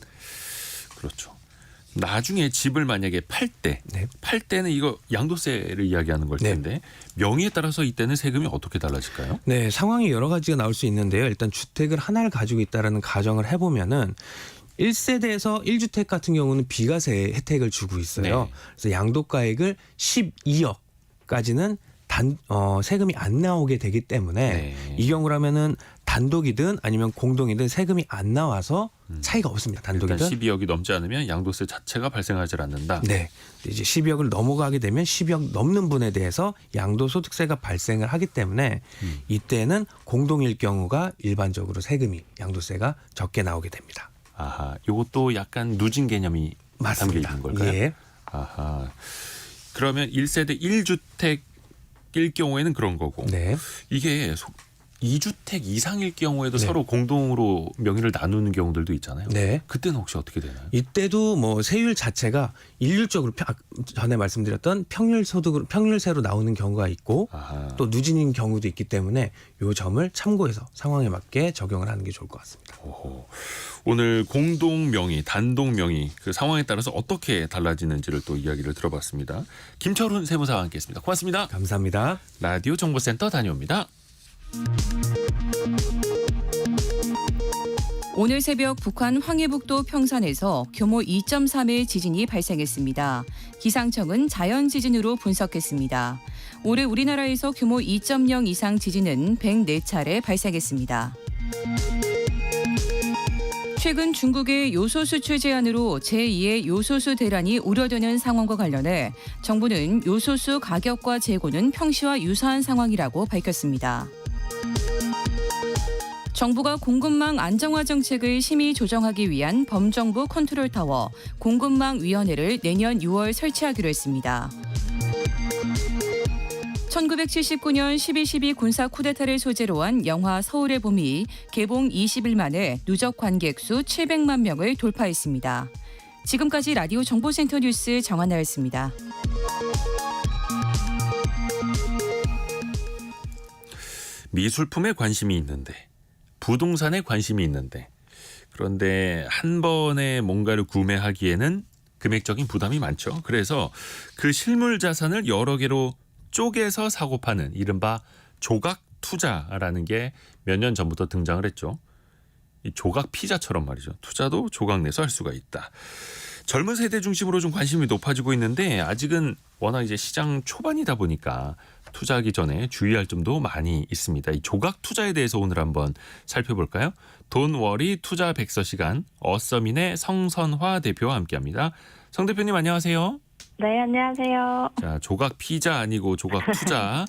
그렇죠. 나중에 집을 만약에 팔 때는 이거 양도세를 이야기하는 걸 텐데 명의에 따라서 이때는 세금이 어떻게 달라질까요? 네, 상황이 여러 가지가 나올 수 있는데요. 일단 주택을 하나를 가지고 있다라는 가정을 해보면은 1세대에서 1주택 같은 경우는 비과세 혜택을 주고 있어요. 네. 그래서 양도가액을 12억까지는 세금이 안 나오게 되기 때문에 이 경우라면은 단독이든 아니면 공동이든 세금이 안 나와서 차이가 없습니다. 단독이든. 일단 12억이 넘지 않으면 양도세 자체가 발생하지 않는다. 네. 이제 12억을 넘어가게 되면 12억 넘는 분에 대해서 양도소득세가 발생을 하기 때문에 이때는 공동일 경우가 일반적으로 세금이 양도세가 적게 나오게 됩니다. 이것도 약간 누진 개념이 맞습니다. 담겨 있는 걸까요? 예. 그러면 1세대 1주택일 경우에는 그런 거고 네. 이게 2주택 이상일 경우에도 서로 공동으로 명의를 나누는 경우들도 있잖아요. 네. 그때는 혹시 어떻게 되나요? 이때도 뭐 세율 자체가 일률적으로 전에 말씀드렸던 평률세로 나오는 경우가 있고 또 누진인 경우도 있기 때문에 이 점을 참고해서 상황에 맞게 적용을 하는 게 좋을 것 같습니다. 오늘 공동 명의, 단독 명의 그 상황에 따라서 어떻게 달라지는지를 또 이야기를 들어봤습니다. 김철훈 세무사와 함께했습니다. 고맙습니다. 감사합니다. 라디오 정보센터 다녀옵니다. 오늘 새벽 북한 황해북도 평산에서 규모 2.3의 지진이 발생했습니다. 기상청은 자연 지진으로 분석했습니다. 올해 우리나라에서 규모 2.0 이상 지진은 104차례 발생했습니다. 최근 중국의 요소 수출 제한으로 제2의 요소수 대란이 우려되는 상황과 관련해 정부는 요소수 가격과 재고는 평시와 유사한 상황이라고 밝혔습니다. 정부가 공급망 안정화 정책을 심의 조정하기 위한 범정부 컨트롤타워 공급망위원회를 내년 6월 설치하기로 했습니다. 1979년 12.12 군사 쿠데타를 소재로 한 영화 서울의 봄이 개봉 20일 만에 누적 관객 수 700만 명을 돌파했습니다. 지금까지 라디오 정보센터 뉴스 정한나였습니다. 미술품에 관심이 있는데 부동산에 관심이 있는데 그런데 한 번에 뭔가를 구매하기에는 금액적인 부담이 많죠. 그래서 그 실물 자산을 여러 개로 쪼개서 사고 파는 이른바 조각 투자라는 게 몇 년 전부터 등장을 했죠. 이 조각 피자처럼 말이죠. 투자도 조각 내서 할 수가 있다. 젊은 세대 중심으로 좀 관심이 높아지고 있는데 아직은 워낙 이제 시장 초반이다 보니까 투자하기 전에 주의할 점도 많이 있습니다. 이 조각 투자에 대해서 오늘 한번 살펴볼까요? 돈워리 투자 백서 시간 어서민의 성선화 대표와 함께합니다. 성 대표님 안녕하세요. 네, 안녕하세요. 자, 조각 피자 아니고 조각 투자.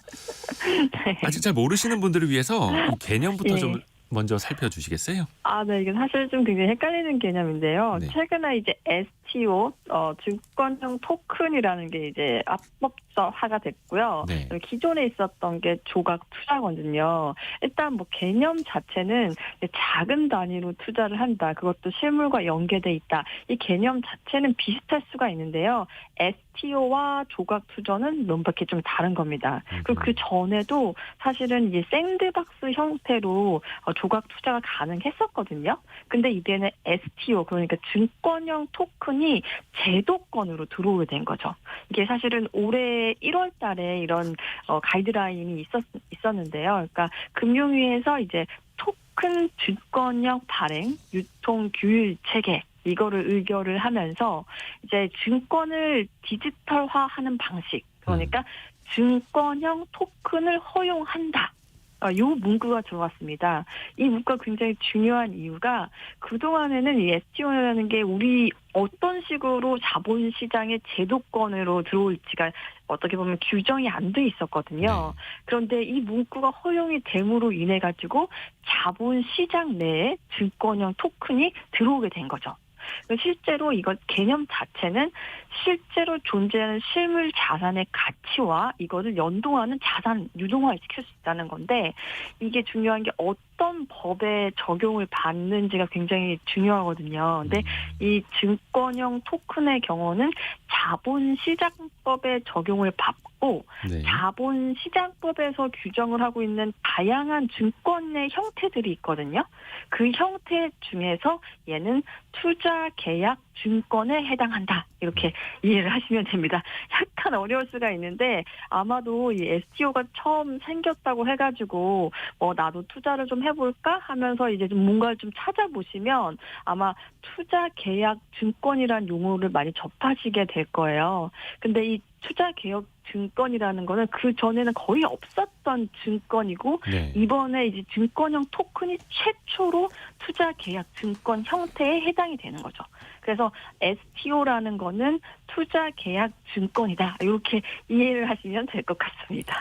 네. 아직 잘 모르시는 분들을 위해서 이 개념부터 예. 좀 먼저 살펴주시겠어요? 네, 이게 사실 좀 굉장히 헷갈리는 개념인데요. 네. 최근에 이제 STO, 증권형 토큰이라는 게 이제 합법화가 됐고요. 네. 기존에 있었던 게 조각 투자거든요. 일단 뭐 개념 자체는 작은 단위로 투자를 한다. 그것도 실물과 연계돼 있다. 이 개념 자체는 비슷할 수가 있는데요. STO와 조각 투자는 몇 개 좀 다른 겁니다. 그리고 그 전에도 사실은 이 샌드박스 형태로 조각 투자가 가능했었거든요. 근데 이제는 STO, 그러니까 증권형 토큰이 제도권으로 들어오게 된 거죠. 이게 사실은 올해 1월 달에 이런 가이드라인이 있었는데요. 그러니까 금융위에서 이제 토큰 증권형 발행, 유통 규율 체계 이거를 의결을 하면서 이제 증권을 디지털화하는 방식, 그러니까 증권형 토큰을 허용한다. 요 문구가 들어왔습니다. 이 문구가 굉장히 중요한 이유가 그동안에는 이 STO라는 게 우리 어떤 식으로 자본시장의 제도권으로 들어올지가 어떻게 보면 규정이 안 돼 있었거든요. 그런데 이 문구가 허용이 됨으로 인해 가지고 자본시장 내에 증권형 토큰이 들어오게 된 거죠. 실제로 이거 개념 자체는 실제로 존재하는 실물 자산의 가치와 이거를 연동하는 자산 유동화를 시킬 수 있다는 건데 이게 중요한 게 어떤 법에 적용을 받는지가 굉장히 중요하거든요. 근데 이 증권형 토큰의 경우는 자본시장법에 적용을 받고 네. 자본시장법에서 규정을 하고 있는 다양한 증권의 형태들이 있거든요. 그 형태 중에서 얘는 투자 계약 증권에 해당한다. 이렇게 이해를 하시면 됩니다. 약간 어려울 수가 있는데 아마도 이 STO가 처음 생겼다고 해가지고 나도 투자를 좀 해볼까 하면서 이제 좀 뭔가를 좀 찾아보시면 아마 투자 계약 증권이라는 용어를 많이 접하시게 될 거예요. 근데 이 투자 개혁 증권이라는 거는 그 전에는 거의 없었던 증권이고 네. 이번에 이제 증권형 토큰이 최초로 투자 계약 증권 형태에 해당이 되는 거죠. 그래서 STO라는 거는 투자 계약 증권이다. 이렇게 이해를 하시면 될 것 같습니다.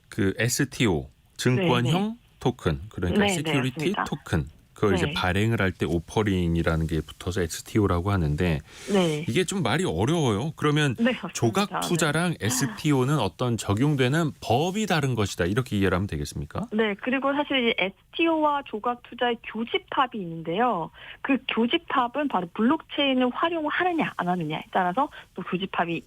그 STO 증권형 네네. 토큰 그러니까 네, 시큐리티 맞습니다. 토큰 그걸 이제 네. 발행을 할 때 오퍼링이라는 게 붙어서 STO라고 하는데 네. 이게 좀 말이 어려워요. 그러면 네, 맞습니다. 조각 투자랑 STO는 어떤 적용되는 법이 다른 것이다 이렇게 이해를 하면 되겠습니까? 네, 그리고 사실 이 STO와 조각 투자의 교집합이 있는데요. 그 교집합은 바로 블록체인을 활용하느냐 안 하느냐에 따라서 또 교집합이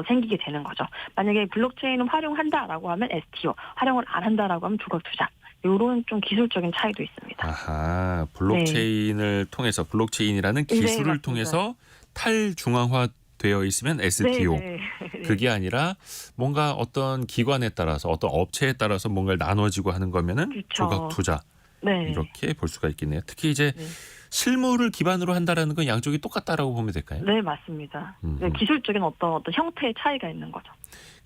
생기게 되는 거죠. 만약에 블록체인을 활용한다라고 하면 STO, 활용을 안 한다라고 하면 조각 투자. 이런 좀 기술적인 차이도 있습니다. 아하, 블록체인을 통해서 블록체인이라는 네, 기술을 맞습니다. 통해서 탈중앙화되어 있으면 STO. 네. 그게 아니라 뭔가 어떤 기관에 따라서 어떤 업체에 따라서 뭔가를 나눠지고 하는 거면은 그렇죠. 조각 투자 네. 이렇게 볼 수가 있겠네요. 특히 이제 네. 실물을 기반으로 한다라는 건 양쪽이 똑같다라고 보면 될까요? 네, 맞습니다. 네, 기술적인 어떤 형태의 차이가 있는 거죠.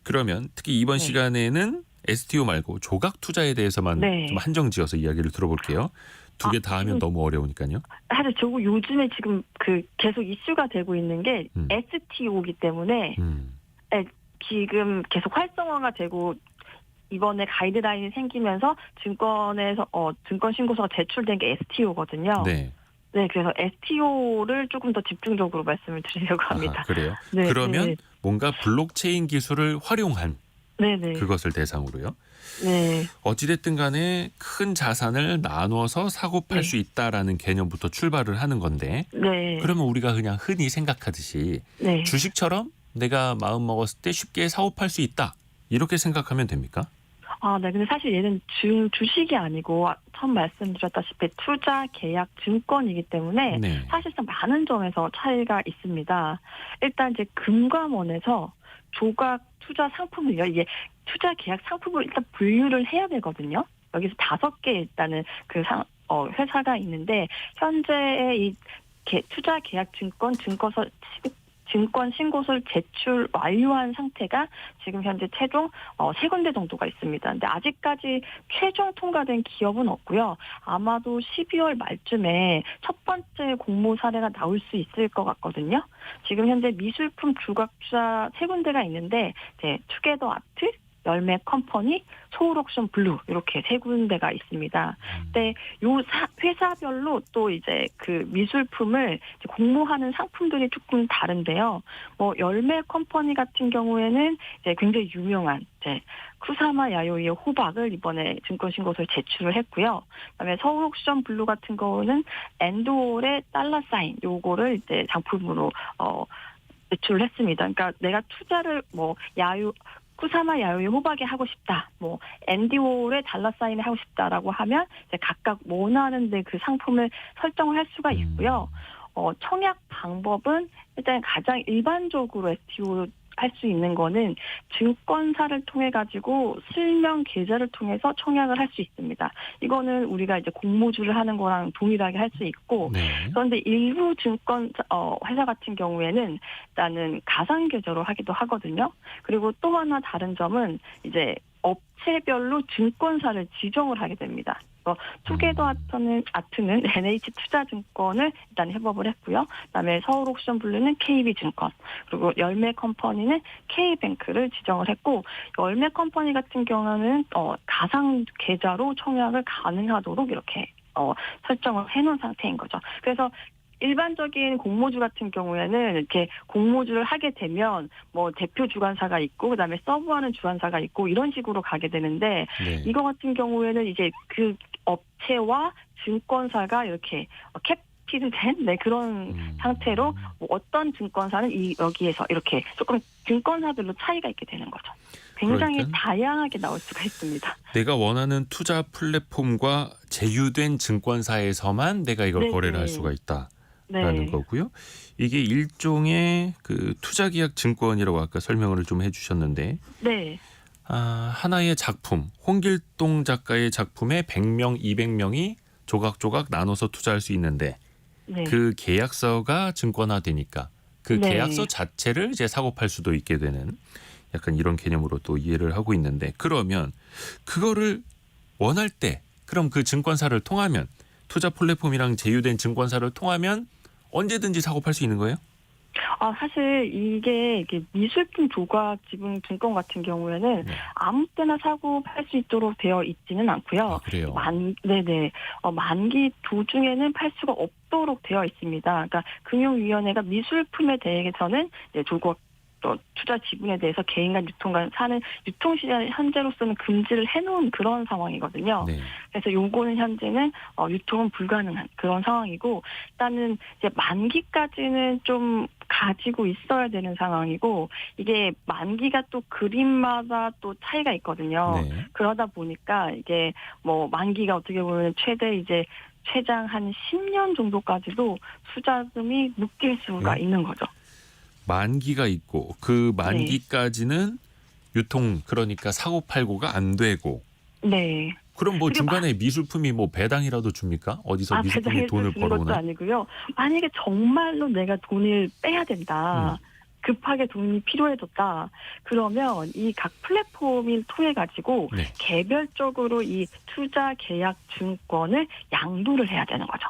그러면 특히 이번 네. 시간에는 STO 말고 조각 투자에 대해서만 네. 좀 한정지어서 이야기를 들어볼게요. 두 개 다 하면 지금 너무 어려우니까요. 사실 저거 요즘에 지금 계속 이슈가 되고 있는 게 STO이기 때문에 지금 계속 활성화가 되고 이번에 가이드라인이 생기면서 증권에서 증권 신고서가 제출된 게 STO거든요. 네. 네, 그래서 STO를 조금 더 집중적으로 말씀을 드리려고 합니다. 아하, 그래요? 네, 그러면 네. 뭔가 블록체인 기술을 활용한 네네. 그것을 대상으로요. 네. 어찌됐든 간에 큰 자산을 나눠서 사고 팔 수 있다라는 개념부터 출발을 하는 건데 네. 그러면 우리가 그냥 흔히 생각하듯이 네. 주식처럼 내가 마음 먹었을 때 쉽게 사고 팔 수 있다 이렇게 생각하면 됩니까? 네. 근데 사실 얘는 주식이 아니고 처음 말씀드렸다시피 투자 계약 증권이기 때문에 네. 사실상 많은 점에서 차이가 있습니다. 일단 이제 금감원에서 조각 투자 상품을요. 이게 투자 계약 상품을 일단 분류를 해야 되거든요. 여기서 5개 일단은 회사가 있는데 현재의 이 투자 계약 증권 증권 신고서를 제출 완료한 상태가 지금 현재 최종 3군데 정도가 있습니다. 근데 아직까지 최종 통과된 기업은 없고요. 아마도 12월 말쯤에 첫 번째 공모 사례가 나올 수 있을 것 같거든요. 지금 현재 미술품 조각 투자 3군데가 있는데 투게더 아트, 열매 컴퍼니, 서울 옥션 블루 이렇게 3군데가 있습니다. 근데 요 회사별로 또 이제 그 미술품을 이제 공모하는 상품들이 조금 다른데요. 열매 컴퍼니 같은 경우에는 이제 굉장히 유명한 쿠사마 야요이의 호박을 이번에 증권신고서에 제출을 했고요. 그다음에 서울 옥션 블루 같은 경우는 엔드월의 달러 사인 요거를 이제 상품으로 제출을 했습니다. 그러니까 내가 투자를 쿠사마 야요이 호박에 하고 싶다, 앤디월의 달러 사인에 하고 싶다라고 하면 이제 각각 원하는데 그 상품을 설정을 할 수가 있고요. 청약 방법은 일단 가장 일반적으로 STO 할 수 있는 거는 증권사를 통해 가지고 실명 계좌를 통해서 청약을 할 수 있습니다. 이거는 우리가 이제 공모주를 하는 거랑 동일하게 할 수 있고 네. 그런데 일부 증권 회사 같은 경우에는 일단은 가상 계좌로 하기도 하거든요. 그리고 또 하나 다른 점은 이제 업체별로 증권사를 지정을 하게 됩니다. 투게더 아트는 NH투자증권을 일단 협업을 했고요. 그다음에 서울 옥션 블루는 KB증권, 그리고 열매 컴퍼니는 K뱅크를 지정을 했고 열매 컴퍼니 같은 경우는 가상 계좌로 청약을 가능하도록 이렇게 설정을 해놓은 상태인 거죠. 그래서 일반적인 공모주 같은 경우에는 이렇게 공모주를 하게 되면 대표 주관사가 있고 그다음에 서브하는 주관사가 있고 이런 식으로 가게 되는데 네. 이거 같은 경우에는 이제 그 업체와 증권사가 이렇게 캡피드된 그런 상태로 어떤 증권사는 여기에서 이렇게 조금 증권사들로 차이가 있게 되는 거죠. 굉장히 그러니까 다양하게 나올 수가 있습니다. 내가 원하는 투자 플랫폼과 제휴된 증권사에서만 내가 이걸 네네. 거래를 할 수가 있다. 네. 라는 거고요. 이게 일종의 그 투자계약 증권이라고 아까 설명을 좀 해주셨는데 네. 하나의 작품, 홍길동 작가의 작품에 100명, 200명이 조각조각 나눠서 투자할 수 있는데 네. 그 계약서가 증권화되니까 그 네. 계약서 자체를 이제 사고 팔 수도 있게 되는 약간 이런 개념으로 또 이해를 하고 있는데 그러면 그거를 원할 때 그럼 그 증권사를 통하면 투자 플랫폼이랑 제휴된 증권사를 통하면 언제든지 사고 팔 수 있는 거예요? 사실 이게 미술품 조각 지분 증권 같은 경우에는 네. 아무 때나 사고 팔 수 있도록 되어 있지는 않고요. 그래요. 만기 도중에는 팔 수가 없도록 되어 있습니다. 그러니까 금융위원회가 미술품에 대해서는 이제 조각 투자 지분에 대해서 개인간 유통간 사는 유통시장 현재로서는 금지를 해놓은 그런 상황이거든요. 네. 그래서 요거는 현재는 유통은 불가능한 그런 상황이고 일단은 이제 만기까지는 좀 가지고 있어야 되는 상황이고 이게 만기가 또 그림마다 또 차이가 있거든요. 네. 그러다 보니까 이게 만기가 어떻게 보면 최장 한 10년 정도까지도 투자금이 묶일 수가 있는 거죠. 만기가 있고 그 만기까지는 유통 그러니까 사고 팔고가 안 되고 네. 그럼 중간에 미술품이 배당이라도 줍니까? 어디서 미술품이 배당해서 돈을 주는 것도 벌어오나? 아니고요. 만약에 정말로 내가 돈을 빼야 된다. 급하게 돈이 필요해졌다. 그러면 이 각 플랫폼을 통해 가지고 네. 개별적으로 이 투자 계약 증권을 양도를 해야 되는 거죠.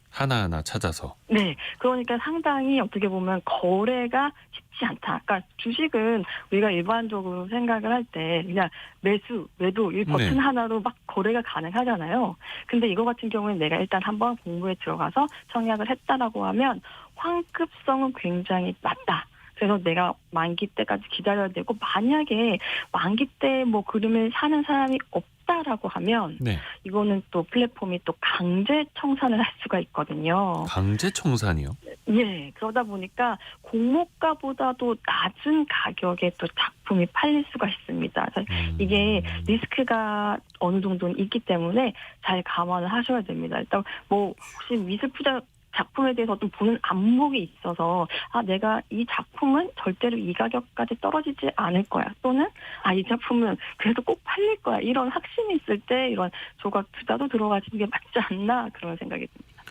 하나하나 찾아서. 네. 그러니까 상당히 어떻게 보면 거래가 쉽지 않다. 그러니까 주식은 우리가 일반적으로 생각을 할 때 그냥 매수, 매도 이 버튼 네. 하나로 막 거래가 가능하잖아요. 근데 이거 같은 경우는 내가 일단 한번 공부에 들어가서 청약을 했다라고 하면 환급성은 굉장히 낮다. 그래서 내가 만기 때까지 기다려야 되고 만약에 만기 때 그림을 사는 사람이 없다라고 하면 네. 이거는 또 플랫폼이 또 강제 청산을 할 수가 있거든요. 강제 청산이요? 예, 그러다 보니까 공모가보다도 낮은 가격에 또 작품이 팔릴 수가 있습니다. 그래서 이게 리스크가 어느 정도는 있기 때문에 잘 감안을 하셔야 됩니다. 일단 뭐 혹시 미술 투자 작품에 대해서 좀 보는 안목이 있어서 내가 이 작품은 절대로 이 가격까지 떨어지지 않을 거야. 또는 이 작품은 그래도 꼭 팔릴 거야. 이런 확신이 있을 때 이런 조각 투자도 들어가지는 게 맞지 않나 그런 생각이 듭니다.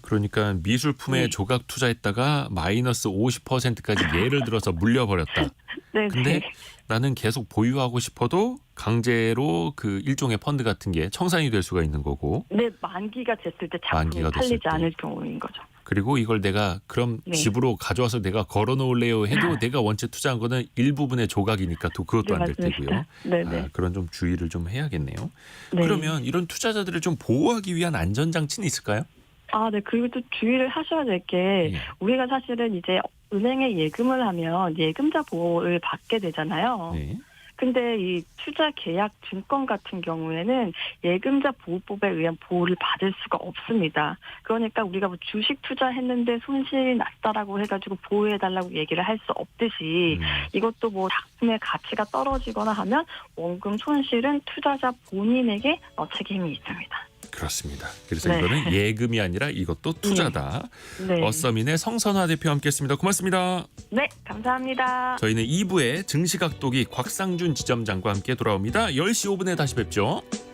그러니까 미술품에 네. 조각 투자했다가 마이너스 50%까지 예를 들어서 물려버렸다. 네, 근데 네. 나는 계속 보유하고 싶어도 강제로 그 일종의 펀드 같은 게 청산이 될 수가 있는 거고, 네, 만기가 됐을 때 작품이 만기가 됐을 팔리지 때. 않을 경우인 거죠. 그리고 이걸 내가 그럼 네. 집으로 가져와서 내가 걸어 놓을래요 해도 내가 원체 투자한 거는 일부분의 조각이니까 또 그것도 안 될 테고요. 네, 네. 그런 좀 주의를 좀 해야겠네요. 네. 그러면 이런 투자자들을 좀 보호하기 위한 안전장치는 있을까요? 네. 그리고 또 주의를 하셔야 될 게 예. 우리가 사실은 이제 은행에 예금을 하면 예금자 보호를 받게 되잖아요. 네. 근데 이 투자 계약 증권 같은 경우에는 예금자 보호법에 의한 보호를 받을 수가 없습니다. 그러니까 우리가 뭐 주식 투자했는데 손실이 났다라고 해가지고 보호해달라고 얘기를 할 수 없듯이 이것도 뭐 작품의 가치가 떨어지거나 하면 원금 손실은 투자자 본인에게 책임이 있습니다. 그렇습니다. 그래서 네. 이거는 예금이 아니라 이것도 투자다. 네. 어서민의 성선화 대표와 함께했습니다. 고맙습니다. 네, 감사합니다. 저희는 2부에 증시각도기 곽상준 지점장과 함께 돌아옵니다. 10시 5분에 다시 뵙죠.